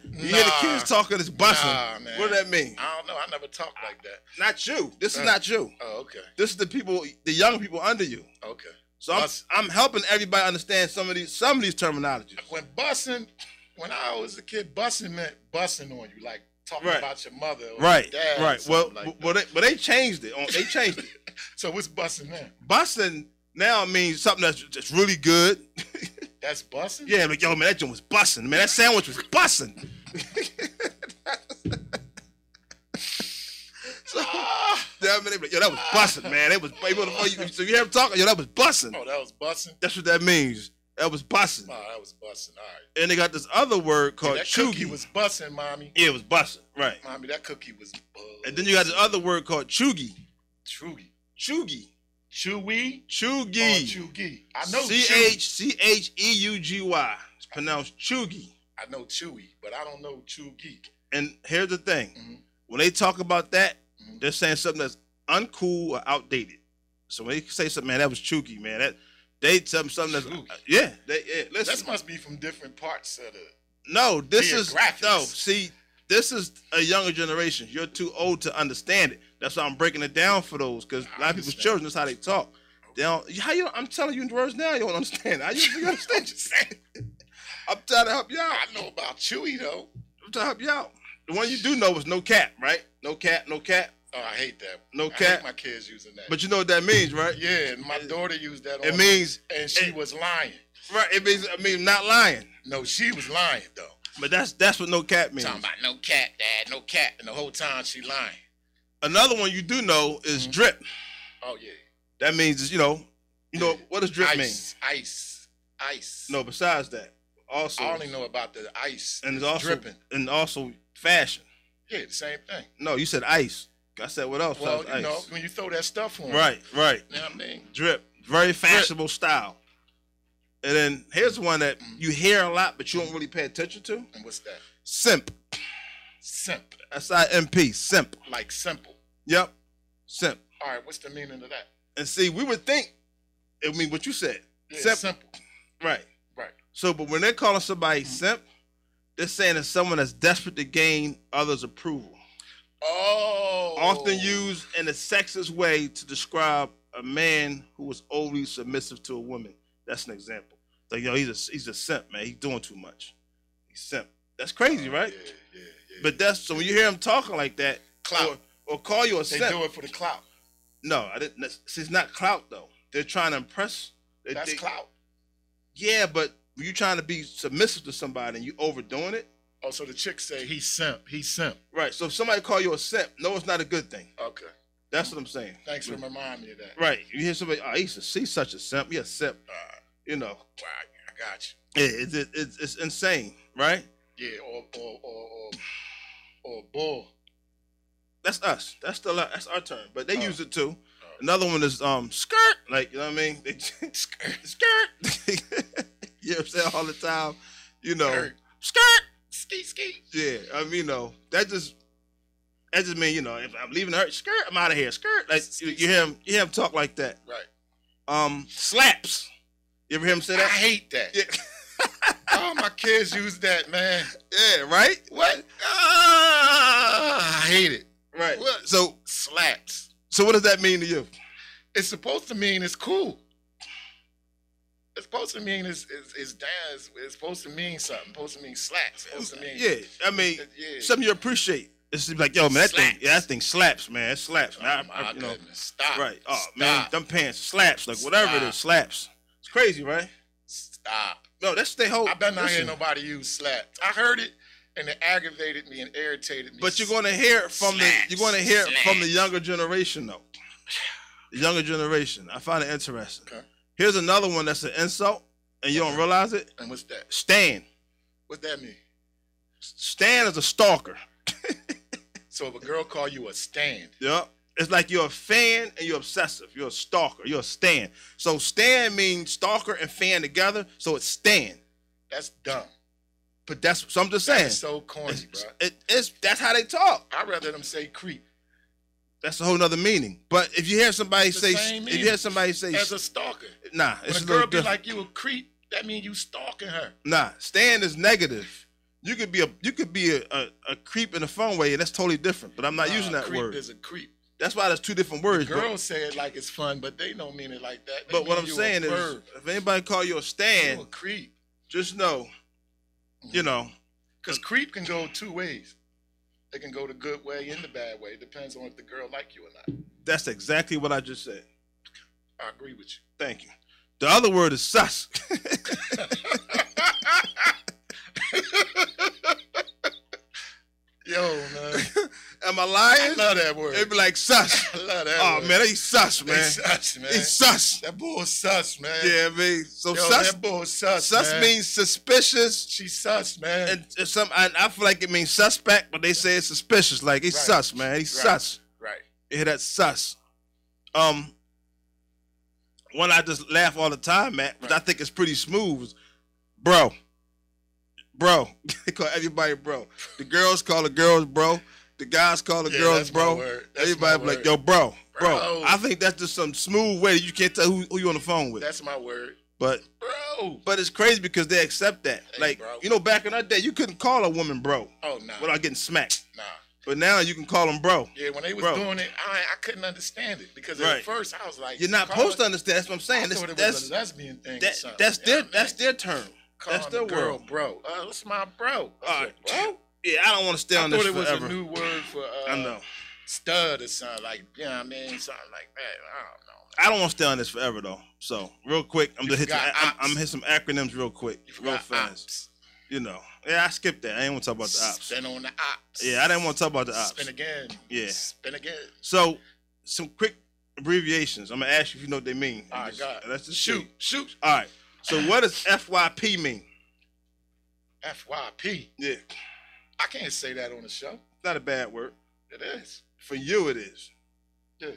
Speaker 3: kids talking, it's bussin'.
Speaker 2: Nah, man.
Speaker 3: What does that mean?
Speaker 2: I don't know. I never talked like that.
Speaker 3: Not you. This is not you.
Speaker 2: Oh, okay.
Speaker 3: This is the people, the young people under you.
Speaker 2: Okay.
Speaker 3: So I'm helping everybody understand some of these terminologies.
Speaker 2: When I was a kid, bussin' meant bussin' on you, like talking about your mother or
Speaker 3: right,
Speaker 2: your dad.
Speaker 3: right.
Speaker 2: Well,
Speaker 3: They changed it. They changed it.
Speaker 2: So what's bussin' now?
Speaker 3: Bussin' now means something that's just really good.
Speaker 2: That's bussin'?
Speaker 3: Yeah, like, yo, man, that joint was bussin'. Man, that sandwich was bussin'. So, I mean, yo, that was bussin', man. So you hear him talking, yo, that was bussin'.
Speaker 2: Oh, that was bussin'?
Speaker 3: That's what that means. That was bussin'.
Speaker 2: Oh, that was bussin'. All right.
Speaker 3: And they got this other word called
Speaker 2: that
Speaker 3: chuggy.
Speaker 2: Cookie was bussin', mommy.
Speaker 3: Yeah, it was bussin', right.
Speaker 2: Mommy, that cookie was
Speaker 3: And then you got this other word called chuggy.
Speaker 2: Chuggy.
Speaker 3: Chuggy.
Speaker 2: Chewy?
Speaker 3: Chuggy.
Speaker 2: Chuggy. I know
Speaker 3: Chuggy. It's pronounced chuggy.
Speaker 2: I know chewy, but I don't know chuggy.
Speaker 3: And here's the thing. When they talk about that, they're saying something that's uncool or outdated. So when they say something, man, that was chuggy, man. They tell them something that's listen.
Speaker 2: That must be from different parts of the
Speaker 3: this is a younger generation. You're too old to understand it. That's why I'm breaking it down for those, because a lot of people's children, that's how they talk. They don't, I'm telling you in the words now, you don't understand. How you understand? I'm trying to help you out.
Speaker 2: I know about Chewy though.
Speaker 3: I'm trying to help you out. The one you do know is no cap, right? No cap.
Speaker 2: Oh, I hate that.
Speaker 3: No cap.
Speaker 2: I hate my kids using that.
Speaker 3: But you know what that means, right?
Speaker 2: Yeah, and my daughter used that on
Speaker 3: It means,
Speaker 2: and she was lying.
Speaker 3: Right, it means not lying.
Speaker 2: No, she was lying though.
Speaker 3: But that's what no cap means.
Speaker 2: Talking about no cat, Dad, no cat, and the whole time she lying.
Speaker 3: Another one you do know is drip.
Speaker 2: Oh yeah.
Speaker 3: That means what does drip mean?
Speaker 2: Ice.
Speaker 3: No, besides that, also
Speaker 2: I only know about the ice
Speaker 3: and it's also
Speaker 2: dripping,
Speaker 3: and also fashion.
Speaker 2: Yeah, the same thing.
Speaker 3: No, you said ice. I said what else?
Speaker 2: Well,
Speaker 3: ice.
Speaker 2: know when you throw that stuff on.
Speaker 3: Right.
Speaker 2: You know what I mean?
Speaker 3: Drip, very fashionable style. And then here's one that you hear a lot, but you don't really pay attention to.
Speaker 2: And what's that?
Speaker 3: Simp.
Speaker 2: Simp.
Speaker 3: S-I-M-P. Simp.
Speaker 2: Like simple.
Speaker 3: Yep. Simp.
Speaker 2: All right. What's the meaning of that?
Speaker 3: And see, we would think, I mean, what you said.
Speaker 2: Yeah, simple.
Speaker 3: Right.
Speaker 2: Right.
Speaker 3: So, but when they're calling somebody simp, they're saying it's someone that's desperate to gain others' approval.
Speaker 2: Oh.
Speaker 3: Often used in a sexist way to describe a man who was overly submissive to a woman. That's an example. Like, he's a simp, man. He's doing too much. He's simp. That's crazy, right?
Speaker 2: Yeah.
Speaker 3: But so when you hear him talking like that,
Speaker 2: clout,
Speaker 3: or call you a simp.
Speaker 2: They do it for the clout.
Speaker 3: No, I didn't. It's not clout though. They're trying to impress.
Speaker 2: That's clout.
Speaker 3: Yeah, but when you're trying to be submissive to somebody and you overdoing it.
Speaker 2: Oh, so the chicks say he's simp.
Speaker 3: Right. So if somebody call you a simp, no, it's not a good thing.
Speaker 2: Okay.
Speaker 3: That's what I'm saying.
Speaker 2: Thanks for reminding me of that.
Speaker 3: Right. You hear somebody, he's such a simp. He's a simp.
Speaker 2: Wow, I got
Speaker 3: you. It's insane, right?
Speaker 2: Yeah, or bull.
Speaker 3: That's us. That's our term. But they use it too. Another one is skirt. Like, you know what I mean? Skirt. You know what I'm saying all the time? Skirt.
Speaker 2: Ski.
Speaker 3: Yeah, I mean, that just means, if I'm leaving her, skirt, I'm out of here. Skirt. Like you hear him talk like that.
Speaker 2: Right.
Speaker 3: Slaps. You ever hear him say that?
Speaker 2: I hate that.
Speaker 3: Yeah.
Speaker 2: Oh, my kids use that, man.
Speaker 3: Yeah, right?
Speaker 2: What? I hate it.
Speaker 3: Right.
Speaker 2: What?
Speaker 3: So
Speaker 2: slaps.
Speaker 3: So what does that mean to you?
Speaker 2: It's supposed to mean it's cool. It's supposed to mean it's down. It's supposed to mean something. It's supposed to mean slaps. It's supposed to mean
Speaker 3: I mean something you appreciate. It's like, yo, man,
Speaker 2: Slaps.
Speaker 3: that thing slaps, man. It slaps, man.
Speaker 2: Oh, my goodness. Stop.
Speaker 3: Right. Oh,
Speaker 2: Stop.
Speaker 3: man, them pants slaps. Like, whatever it is, slaps. It's crazy, right?
Speaker 2: Stop.
Speaker 3: No, that's their whole...
Speaker 2: I better not hear nobody use slaps. I heard it, and it aggravated me and irritated me.
Speaker 3: But you're going to hear it from the younger generation, though. The younger generation. I find it interesting.
Speaker 2: Okay.
Speaker 3: Here's another one that's an insult, and you don't realize it.
Speaker 2: And what's that?
Speaker 3: Stan.
Speaker 2: What that mean?
Speaker 3: Stan is a stalker.
Speaker 2: So if a girl call you a stand,
Speaker 3: Yep. It's like you're a fan and you're obsessive. You're a stalker. You're a stan. So stan means stalker and fan together. So it's stan.
Speaker 2: that's dumb.
Speaker 3: But so I'm just saying.
Speaker 2: That's so corny, bro.
Speaker 3: That's how they talk.
Speaker 2: I'd rather them say creep.
Speaker 3: That's a whole nother meaning. But if you hear somebody say,
Speaker 2: as a stalker,
Speaker 3: nah,
Speaker 2: when
Speaker 3: it's
Speaker 2: a
Speaker 3: a
Speaker 2: girl
Speaker 3: little
Speaker 2: be
Speaker 3: different.
Speaker 2: like you a creep, that means you stalking her.
Speaker 3: Nah, stan is negative. You could be a creep in a fun way, and that's totally different. But I'm not using that
Speaker 2: creep
Speaker 3: word.
Speaker 2: Is a creep.
Speaker 3: That's why there's two different words.
Speaker 2: Girls say it like it's fun, but they don't mean it like that. They
Speaker 3: But what
Speaker 2: mean
Speaker 3: I'm
Speaker 2: you
Speaker 3: saying
Speaker 2: a
Speaker 3: is,
Speaker 2: perv.
Speaker 3: if anybody call you a stan,
Speaker 2: You a creep.
Speaker 3: just know, you know,
Speaker 2: Because creep can go two ways. It can go the good way and the bad way. It depends on if the girl like you or not.
Speaker 3: that's exactly what I just said.
Speaker 2: I agree with you.
Speaker 3: Thank you. The other word is sus.
Speaker 2: Yo, man.
Speaker 3: Am I lying?
Speaker 2: I love that word.
Speaker 3: They be like sus.
Speaker 2: I love that
Speaker 3: Oh
Speaker 2: word.
Speaker 3: man, they sus, man.
Speaker 2: They sus, man.
Speaker 3: They sus.
Speaker 2: That bull sus, man.
Speaker 3: Yeah, man. So
Speaker 2: Yo,
Speaker 3: sus.
Speaker 2: that bull sus,
Speaker 3: Sus
Speaker 2: man.
Speaker 3: means suspicious.
Speaker 2: She sus, man.
Speaker 3: And I feel like it means suspect, but they say it's suspicious. Like he's
Speaker 2: Right.
Speaker 3: sus, man. He's sus.
Speaker 2: Right.
Speaker 3: You hear that sus? One I just laugh all the time at, but I think it's pretty smooth. Is, bro. They call everybody bro. The girls call the girls bro. The guys call the girls
Speaker 2: that's
Speaker 3: bro.
Speaker 2: my word. That's
Speaker 3: Everybody
Speaker 2: my
Speaker 3: be like,
Speaker 2: word.
Speaker 3: yo, bro.
Speaker 2: Bro.
Speaker 3: I think that's just some smooth way that you can't tell who you on the phone with.
Speaker 2: That's my word.
Speaker 3: But
Speaker 2: Bro.
Speaker 3: it's crazy because they accept that.
Speaker 2: Hey,
Speaker 3: like,
Speaker 2: bro.
Speaker 3: you know, back in our day, you couldn't call a woman bro
Speaker 2: Oh, nah.
Speaker 3: without getting smacked.
Speaker 2: Nah.
Speaker 3: But now you can call them bro.
Speaker 2: Yeah, when they was
Speaker 3: Bro.
Speaker 2: doing it, I couldn't understand it. Because
Speaker 3: Right.
Speaker 2: at first, I was like...
Speaker 3: You're not supposed to understand. That's what I'm saying.
Speaker 2: I thought it
Speaker 3: That's
Speaker 2: was a lesbian thing or
Speaker 3: that,
Speaker 2: something.
Speaker 3: that's
Speaker 2: You
Speaker 3: their
Speaker 2: know what I mean?
Speaker 3: their term.
Speaker 2: Calling
Speaker 3: That's their
Speaker 2: the girl
Speaker 3: world.
Speaker 2: bro. That's my bro. I
Speaker 3: All
Speaker 2: said,
Speaker 3: right.
Speaker 2: bro?
Speaker 3: Yeah, I don't want to stay
Speaker 2: I
Speaker 3: on
Speaker 2: thought
Speaker 3: this
Speaker 2: it was
Speaker 3: forever.
Speaker 2: a new word for
Speaker 3: I know.
Speaker 2: stud or something. Like, you know what I mean? Something like that. I don't know.
Speaker 3: I don't want to stay on this forever though. So real quick, I'm
Speaker 2: You
Speaker 3: gonna hit
Speaker 2: forgot
Speaker 3: I'm
Speaker 2: ops.
Speaker 3: gonna hit some acronyms real quick,
Speaker 2: You
Speaker 3: real
Speaker 2: forgot
Speaker 3: fast.
Speaker 2: ops.
Speaker 3: You know. Yeah, I skipped that. I didn't want to talk about the ops.
Speaker 2: Spin on the ops.
Speaker 3: Yeah, I didn't want to talk about the ops.
Speaker 2: Spin again.
Speaker 3: Yeah.
Speaker 2: Spin again.
Speaker 3: So some quick abbreviations. I'm gonna ask you if you know what they mean.
Speaker 2: All right, God.
Speaker 3: Let's just
Speaker 2: Shoot.
Speaker 3: see.
Speaker 2: Shoot.
Speaker 3: All right. So what does FYP mean?
Speaker 2: FYP.
Speaker 3: Yeah,
Speaker 2: I can't say that on the show.
Speaker 3: not a bad word.
Speaker 2: It is.
Speaker 3: For you, it is.
Speaker 2: Yeah.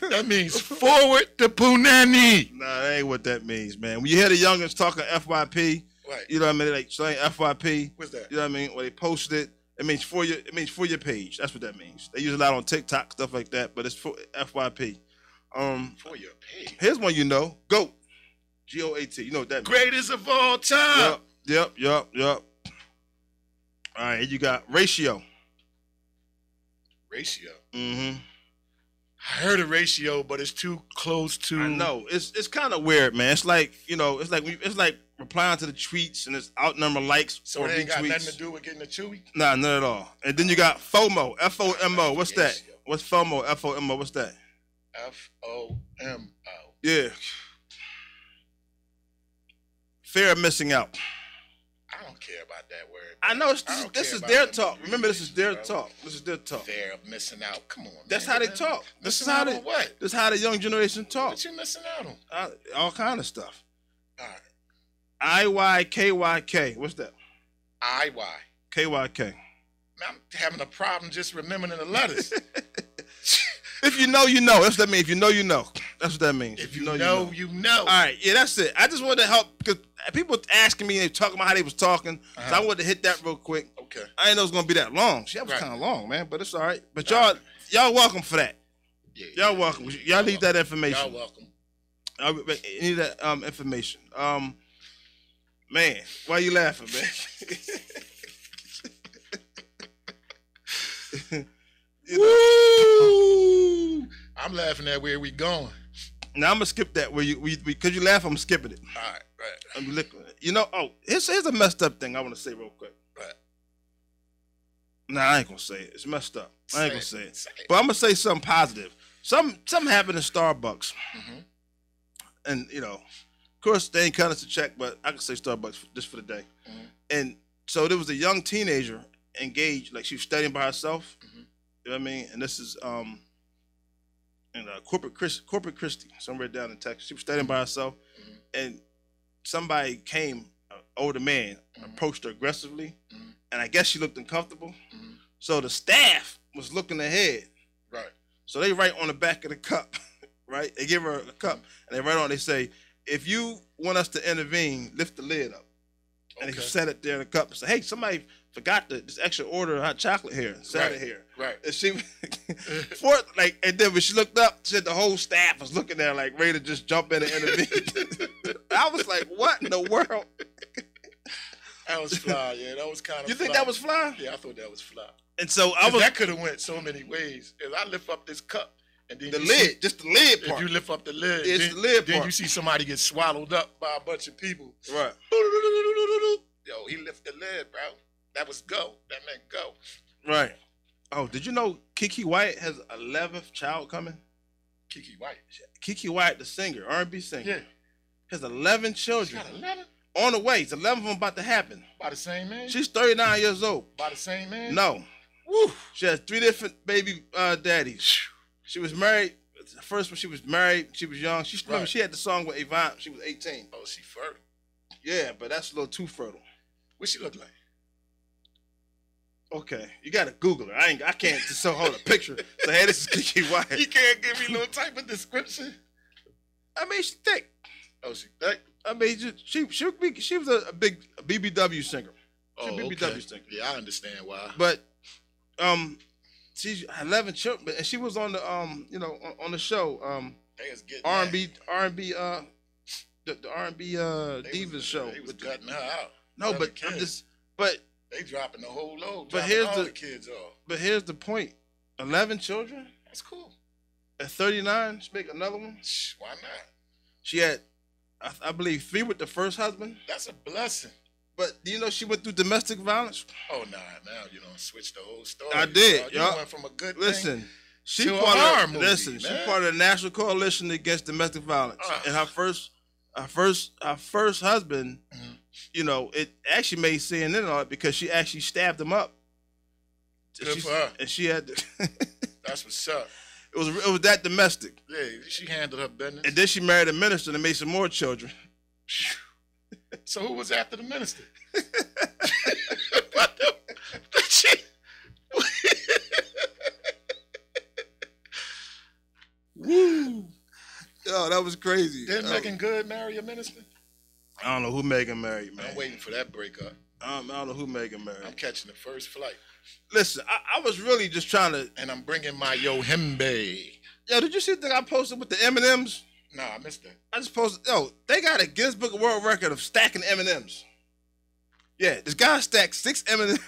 Speaker 2: That means forward to Punani.
Speaker 3: Nah, that ain't what that means, man. When you hear the youngins talking FYP,
Speaker 2: Right.
Speaker 3: you know what I mean? Like saying FYP.
Speaker 2: What's that?
Speaker 3: You know what I mean? When they posted it, it means for your page. That's what that means. They use it a lot on TikTok, stuff like that, but it's for FYP.
Speaker 2: For your page.
Speaker 3: Here's one you know. GOAT. GOAT. You know what that means.
Speaker 2: Greatest of all time.
Speaker 3: Yep. All right, you got ratio.
Speaker 2: Ratio.
Speaker 3: Mm-hmm.
Speaker 2: I heard a ratio, but it's too close to.
Speaker 3: I know. It's kind of weird, man. It's like, you know, it's like replying to the tweets and it's outnumber likes
Speaker 2: So
Speaker 3: or
Speaker 2: it ain't got
Speaker 3: retweets.
Speaker 2: nothing to do with getting a chewy.
Speaker 3: Nah, not at all. And then you got FOMO. FOMO. What's that?
Speaker 2: Ratio.
Speaker 3: What's FOMO? FOMO. What's that?
Speaker 2: FOMO.
Speaker 3: Yeah. Fear of missing out.
Speaker 2: I don't care about that word.
Speaker 3: I know
Speaker 2: I
Speaker 3: this
Speaker 2: don't
Speaker 3: is
Speaker 2: care about
Speaker 3: their
Speaker 2: them
Speaker 3: talk. Remember, this is their
Speaker 2: bro.
Speaker 3: talk. This is their talk.
Speaker 2: Fear of missing out. Come on.
Speaker 3: That's
Speaker 2: man.
Speaker 3: how they talk. This is
Speaker 2: Missing
Speaker 3: how
Speaker 2: out
Speaker 3: they.
Speaker 2: on what?
Speaker 3: This is how the young generation talk.
Speaker 2: What you missing out on?
Speaker 3: All kind of stuff.
Speaker 2: All right.
Speaker 3: IYKYK. What's that?
Speaker 2: IY.
Speaker 3: KYK.
Speaker 2: Man, I'm having a problem just remembering the letters.
Speaker 3: If you know, you know. That's what that means. If you know, you know. That's what that means.
Speaker 2: If you know, you know.
Speaker 3: All right, yeah, that's it. I just wanted to help because people asking me and talking about how they was talking. So I wanted to hit that real quick.
Speaker 2: Okay.
Speaker 3: I didn't know it was gonna be that long. See, that was
Speaker 2: Right.
Speaker 3: kind of long, man, but it's all right. But y'all welcome for that.
Speaker 2: Yeah,
Speaker 3: Y'all welcome. Y'all need that
Speaker 2: Y'all
Speaker 3: information.
Speaker 2: welcome.
Speaker 3: You need that information. Man, why you laughing, man? You know.
Speaker 2: Woo! I'm laughing at where we going.
Speaker 3: Now I'm gonna skip that where you because you laugh, I'm skipping it.
Speaker 2: All right.
Speaker 3: I'm looking. You know, here's a messed up thing I want to say real quick.
Speaker 2: Right.
Speaker 3: Nah, I ain't gonna say it. It's messed up. I ain't gonna say it. But I'm gonna say something positive. Something happened in Starbucks. Mm-hmm. And, you know, of course, they ain't cut us a check, but I can say Starbucks just for the day. Mm-hmm. And so there was a young teenager engaged, like she was studying by herself. Mm-hmm. You know what I mean? And this is in Corpus Christi, somewhere down in Texas. She was studying by herself, and somebody came, an older man, approached her aggressively, and I guess she looked uncomfortable. Mm-hmm. So the staff was looking ahead. Right. So they write on the back of the cup. Right? They give her a cup, and they write on, they say, if you want us to intervene, lift the lid up. Okay. And they set it there in the cup and say, hey, somebody forgot this extra order of hot chocolate here, set it here. Right. And she, and then when she looked up, she said the whole staff was looking there like ready to just jump in and intervene. I was like, what in the world?
Speaker 2: That was fly, yeah. That was kind of
Speaker 3: You think that was fly?
Speaker 2: Yeah, I thought that was fly.
Speaker 3: And so
Speaker 2: that could have went so many ways. If I lift up this cup, and then
Speaker 3: just the lid part.
Speaker 2: If you lift up the lid,
Speaker 3: it's the lid part.
Speaker 2: Then you see somebody get swallowed up by a bunch of people. Right. Yo, he lifted the lid, bro. That was go. That meant go.
Speaker 3: Right. Oh, did you know Kiki Wyatt has 11th child coming? Kiki Wyatt, the singer, R&B singer. Yeah. Has 11 children.
Speaker 2: She got 11?
Speaker 3: On the way. It's 11 of them about to happen.
Speaker 2: By the same man?
Speaker 3: She's 39 years old.
Speaker 2: By the same man?
Speaker 3: No. Woo. She has 3 different baby daddies. She was married. The first one, she was married. She was young. She had the song with Yvonne. She was 18.
Speaker 2: Oh, she fertile.
Speaker 3: Yeah, but that's a little too fertile.
Speaker 2: What she look like?
Speaker 3: Okay, you gotta Google her. I can't just hold a picture. So hey, this is Kiki Wyatt.
Speaker 2: You can't give me no type of description.
Speaker 3: I mean, she's thick.
Speaker 2: Oh, she thick.
Speaker 3: I mean, she was a big BBW singer. She's a BBW singer.
Speaker 2: Yeah, I understand why.
Speaker 3: But she's 11 children, and she was on the on the show R&B the R&B Divas show.
Speaker 2: They was cutting her out.
Speaker 3: No, but
Speaker 2: they dropping the whole load.
Speaker 3: But here's
Speaker 2: all the kids off.
Speaker 3: But here's the point: 11 children.
Speaker 2: That's cool.
Speaker 3: At 39, she make another one.
Speaker 2: Why not?
Speaker 3: She had, I believe, 3 with the first husband.
Speaker 2: That's a blessing.
Speaker 3: But do you know she went through domestic violence?
Speaker 2: Oh, nah, now you don't switch the whole story.
Speaker 3: I did.
Speaker 2: You went from a good thing
Speaker 3: she
Speaker 2: to
Speaker 3: part
Speaker 2: a horror movie,
Speaker 3: listen, she part of the National Coalition Against Domestic Violence. And her first husband, it actually made CNN on it because she actually stabbed him up.
Speaker 2: Good for her.
Speaker 3: And she had
Speaker 2: That's what's up.
Speaker 3: It was that domestic.
Speaker 2: Yeah, she handled her business.
Speaker 3: And then she married a minister and made some more children.
Speaker 2: So who was after the minister?
Speaker 3: Woo! Yo, that was crazy.
Speaker 2: Didn't Megan Good marry a minister?
Speaker 3: I don't know who Megan married, man.
Speaker 2: I'm waiting for that breakup.
Speaker 3: I don't know who Megan married.
Speaker 2: I'm catching the first flight.
Speaker 3: Listen, I was really just trying to...
Speaker 2: And I'm bringing my Yohimbe.
Speaker 3: Yo, did you see the thing I posted with the M&Ms?
Speaker 2: Nah, I missed that.
Speaker 3: I just posted... Yo, they got a Guinness Book of World Record of stacking M&Ms. Yeah, this guy stacked 6 M&Ms.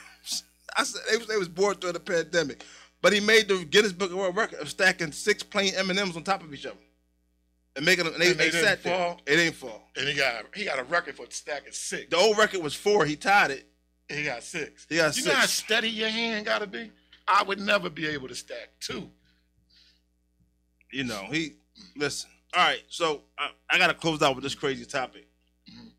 Speaker 3: I said they was bored during the pandemic. But he made the Guinness Book of World Record of stacking 6 plain M&Ms on top of each other. And making them... And they sat there. It didn't fall.
Speaker 2: And he got a record for stacking 6.
Speaker 3: The old record was 4. He tied it.
Speaker 2: He got 6.
Speaker 3: He got 6.
Speaker 2: You know how steady your hand got to be? I would never be able to stack 2.
Speaker 3: You know, listen. All right, so I got to close out with this crazy topic. Mm-hmm.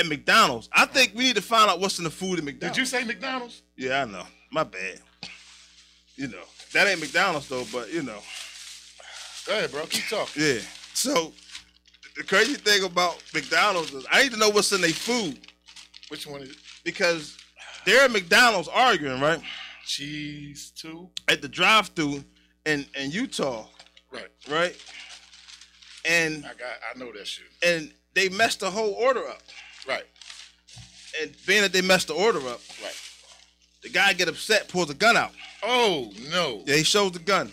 Speaker 3: At McDonald's, I think we need to find out what's in the food at McDonald's.
Speaker 2: Did you say McDonald's?
Speaker 3: Yeah, I know. My bad. You know, that ain't McDonald's though, but you know.
Speaker 2: Go ahead, bro. Keep talking.
Speaker 3: Yeah. So the crazy thing about McDonald's is I need to know what's in their food.
Speaker 2: Which one is it? Because
Speaker 3: they're at McDonald's arguing, right?
Speaker 2: Cheese too.
Speaker 3: At the drive-thru in Utah. Right. And
Speaker 2: I know that shit.
Speaker 3: And they messed the whole order up.
Speaker 2: Right.
Speaker 3: And being that they messed the order up,
Speaker 2: right.
Speaker 3: The guy get upset, pulls a gun out.
Speaker 2: Oh no.
Speaker 3: Yeah, he shows the gun.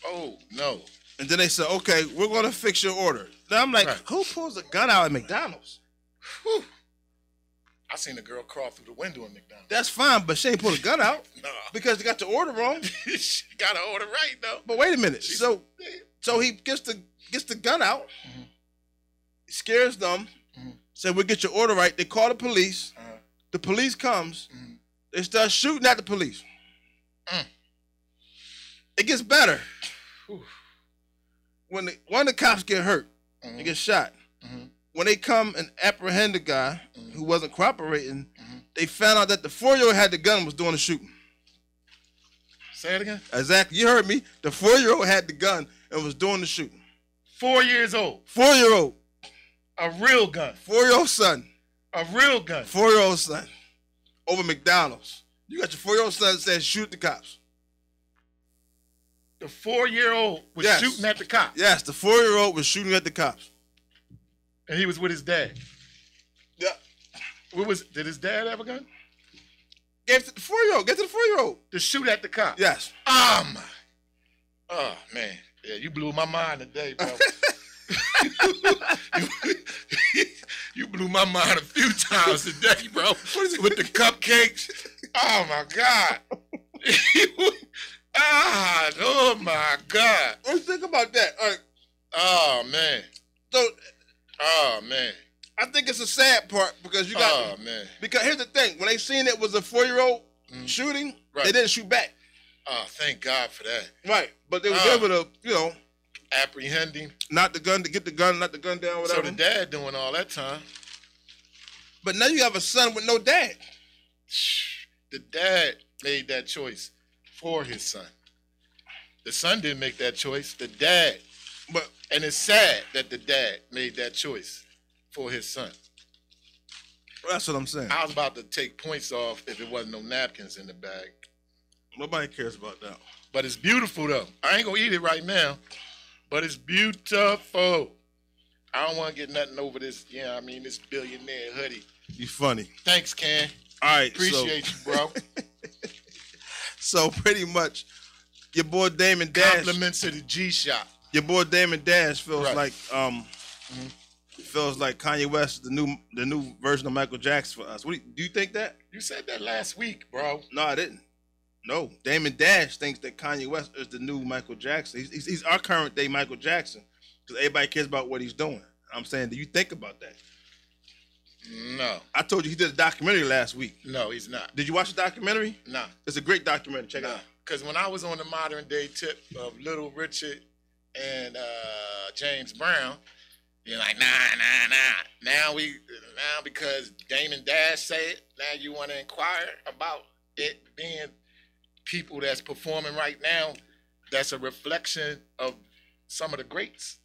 Speaker 2: Oh no.
Speaker 3: And then they said, okay, we're gonna fix your order. Now I'm like, who pulls a gun out at McDonald's?
Speaker 2: Whew. I seen a girl crawl through the window in McDonald's.
Speaker 3: That's fine, but she ain't pull a gun out.
Speaker 2: No.
Speaker 3: Because they got the order wrong.
Speaker 2: She got the order right though.
Speaker 3: But wait a minute. So he gets the gun out, scares them, said, we'll get your order right. They call the police. The police comes. They start shooting at the police. It gets better. When one of the cops get hurt, they get shot. When they come and apprehend the guy who wasn't cooperating, they found out that the 4-year-old had the gun and was doing the shooting.
Speaker 2: Say it again?
Speaker 3: Exactly. You heard me. The 4-year-old had the gun and was doing the shooting.
Speaker 2: 4 years old.
Speaker 3: 4-year-old.
Speaker 2: A real gun.
Speaker 3: 4-year-old son.
Speaker 2: A real gun.
Speaker 3: 4-year-old son. Over McDonald's. You got your 4-year-old son that says shoot the cops.
Speaker 2: The 4-year-old was shooting at the cops.
Speaker 3: Yes, the 4-year-old was shooting at the cops.
Speaker 2: And he was with his dad.
Speaker 3: Yeah.
Speaker 2: Did his dad have a gun?
Speaker 3: Gave it to the 4-year-old. Get to the 4-year-old.
Speaker 2: To shoot at the cops.
Speaker 3: Yes.
Speaker 2: Oh man. Yeah, you blew my mind today, bro. You blew my mind a few times today, bro. With the cupcakes. Oh my God. Oh my God.
Speaker 3: What do you think about that? All right.
Speaker 2: Oh man.
Speaker 3: So,
Speaker 2: oh man.
Speaker 3: I think it's a sad part because you got.
Speaker 2: Oh man.
Speaker 3: Because here's the thing: when they seen it was a 4-year-old shooting, they didn't shoot back.
Speaker 2: Oh, thank God for that.
Speaker 3: Right, but they was able to,
Speaker 2: apprehending.
Speaker 3: Not the gun to get the gun, not the gun down, whatever.
Speaker 2: So the dad doing all that time.
Speaker 3: But now you have a son with no dad.
Speaker 2: The dad made that choice for his son. The son didn't make that choice. The dad. And it's sad that the dad made that choice for his son.
Speaker 3: Well, that's what I'm saying.
Speaker 2: I was about to take points off if it wasn't no napkins in the bag.
Speaker 3: Nobody cares about that.
Speaker 2: But it's beautiful, though. I ain't going to eat it right now, but it's beautiful. I don't want to get nothing over this, this billionaire hoodie.
Speaker 3: You funny.
Speaker 2: Thanks, Ken.
Speaker 3: All right.
Speaker 2: Appreciate you, bro.
Speaker 3: So pretty much, your boy Damon Dash.
Speaker 2: Compliments to the G-Shop.
Speaker 3: Your boy Damon Dash feels like feels like Kanye West is the new version of Michael Jackson for us. Do you think that?
Speaker 2: You said that last week, bro.
Speaker 3: No, I didn't. No, Damon Dash thinks that Kanye West is the new Michael Jackson. He's our current day Michael Jackson because everybody cares about what he's doing. I'm saying, do you think about that?
Speaker 2: No.
Speaker 3: I told you he did a documentary last week.
Speaker 2: No, he's not.
Speaker 3: Did you watch the documentary?
Speaker 2: No.
Speaker 3: It's a great documentary. Check it out.
Speaker 2: Because when I was on the modern day tip of Little Richard and James Brown, you're like, nah. Now because Damon Dash say it, now you want to inquire about it being people that's performing right now that's a reflection of some of the greats.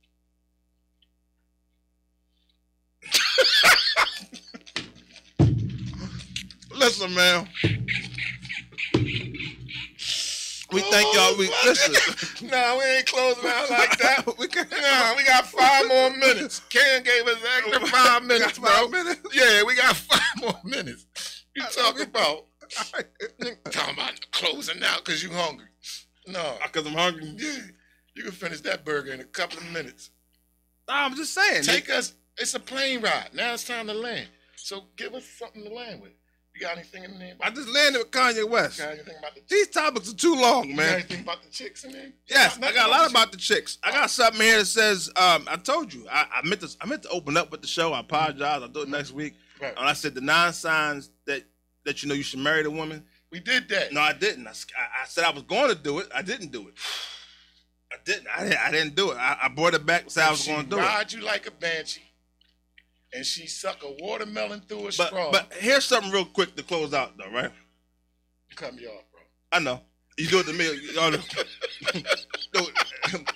Speaker 3: Listen, man. We thank y'all. Listen.
Speaker 2: No, we ain't closing out like that. We got 5 more minutes. Ken gave us extra 5 minutes, bro.
Speaker 3: 5 minutes?
Speaker 2: Yeah, we got 5 more minutes. You talking about closing out because you hungry. No.
Speaker 3: Because I'm hungry?
Speaker 2: Yeah. You can finish that burger in a couple of minutes.
Speaker 3: No, I'm just saying.
Speaker 2: It's a plane ride. Now it's time to land. So give us something to land with. You got anything in there?
Speaker 3: I just landed with Kanye West.
Speaker 2: Got anything about the chicks?
Speaker 3: These topics are too long, man.
Speaker 2: You got anything about the chicks in there?
Speaker 3: Yes, I got a lot about the chicks. I got something here that says, I told you, I meant to open up with the show. I apologize. I'll do it next week. Right. And I said the 9 signs that you should marry the woman.
Speaker 2: We did that.
Speaker 3: No, I didn't. I said I was going to do it. I didn't do it. I didn't do it. I brought it back and said I was going to do it.
Speaker 2: She ride you like a banshee, and she suck a watermelon through a straw.
Speaker 3: But here's something real quick to close out, though, right?
Speaker 2: You cut me off, bro.
Speaker 3: I know. You do it to me.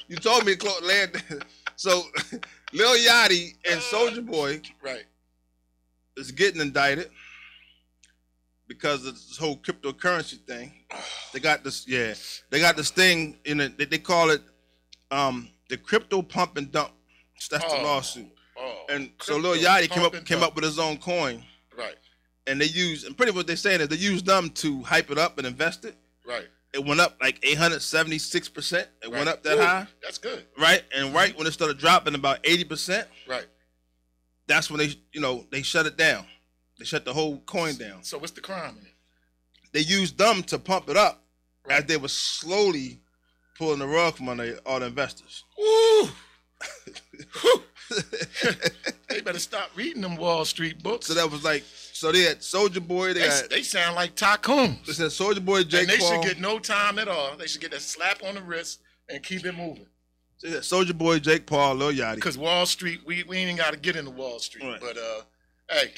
Speaker 3: You told me to land. So, Lil Yachty and Soulja Boy is getting indicted because of this whole cryptocurrency thing. They got this, They got this thing in it. They call it the crypto pump and dump. That's the lawsuit. And so Lil Yachty came up with his own coin.
Speaker 2: Right.
Speaker 3: And they used, and pretty much what they're saying is they used them to hype it up and invest it.
Speaker 2: Right.
Speaker 3: It went up like 876%. It went up that high.
Speaker 2: That's good.
Speaker 3: Right. And right when it started dropping about 80%.
Speaker 2: Right.
Speaker 3: That's when they shut it down. They shut the whole coin down.
Speaker 2: So what's the crime in it?
Speaker 3: They used them to pump it up as they were slowly pulling the rug from under all the investors.
Speaker 2: Ooh. They better stop reading them Wall Street books.
Speaker 3: So that was like, so they had Soulja Boy.
Speaker 2: They sound like tycoons.
Speaker 3: They said Soulja Boy, Jake
Speaker 2: and they
Speaker 3: Paul.
Speaker 2: should get no time at all. They should get a slap on the wrist and keep it moving.
Speaker 3: So they had Soulja Boy, Jake Paul, Lil Yachty.
Speaker 2: Because Wall Street, we ain't got to get into Wall Street.
Speaker 3: Right.
Speaker 2: But hey,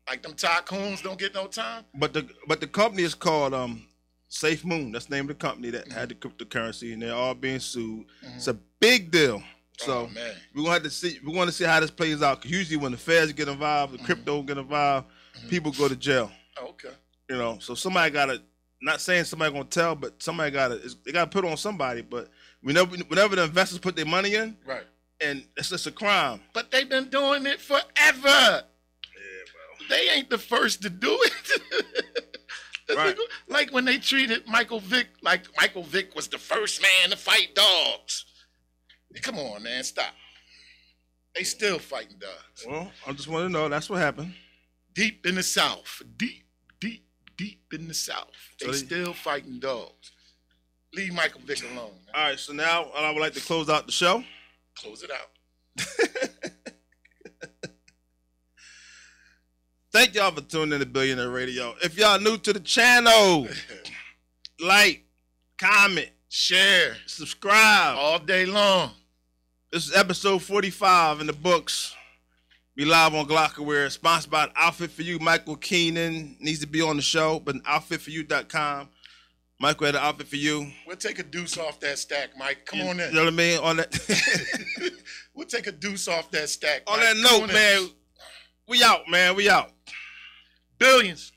Speaker 2: like them tycoons don't get no time.
Speaker 3: But the company is called Safe Moon. That's the name of the company that had the cryptocurrency, and they're all being sued. It's a big deal. So we're gonna have to see. We want to see how this plays out. Because usually when the feds get involved, the crypto get involved, people go to jail.
Speaker 2: Okay.
Speaker 3: You know, so somebody gotta. Not saying somebody gonna tell, but somebody they gotta put on somebody. But whenever the investors put their money in,
Speaker 2: right,
Speaker 3: and it's just a crime.
Speaker 2: But they've been doing it forever. Yeah, well, they ain't the first to do it. Right. Like when they treated Michael Vick like Michael Vick was the first man to fight dogs. Come on, man, stop. They still fighting dogs.
Speaker 3: Well, I just want to know that's what happened.
Speaker 2: Deep in the South. Deep in the South. They still fighting dogs. Leave Michael Vick alone. Man.
Speaker 3: All right, so now I would like to close out the show.
Speaker 2: Close it out.
Speaker 3: Thank y'all for tuning in to Billionaire Radio. If y'all new to the channel, like, comment,
Speaker 2: share,
Speaker 3: subscribe.
Speaker 2: All day long.
Speaker 3: This is episode 45 in the books. Be live on Glockaware, sponsored by Outfit For You. Michael Keenan needs to be on the show, but outfitforyou.com. Michael had an outfit for you.
Speaker 2: We'll take a deuce off that stack, Mike. Come on in.
Speaker 3: You know what I mean? On that.
Speaker 2: We'll take a deuce off that stack.
Speaker 3: On
Speaker 2: Mike.
Speaker 3: that note, man, we out, man. We out.
Speaker 2: Billions.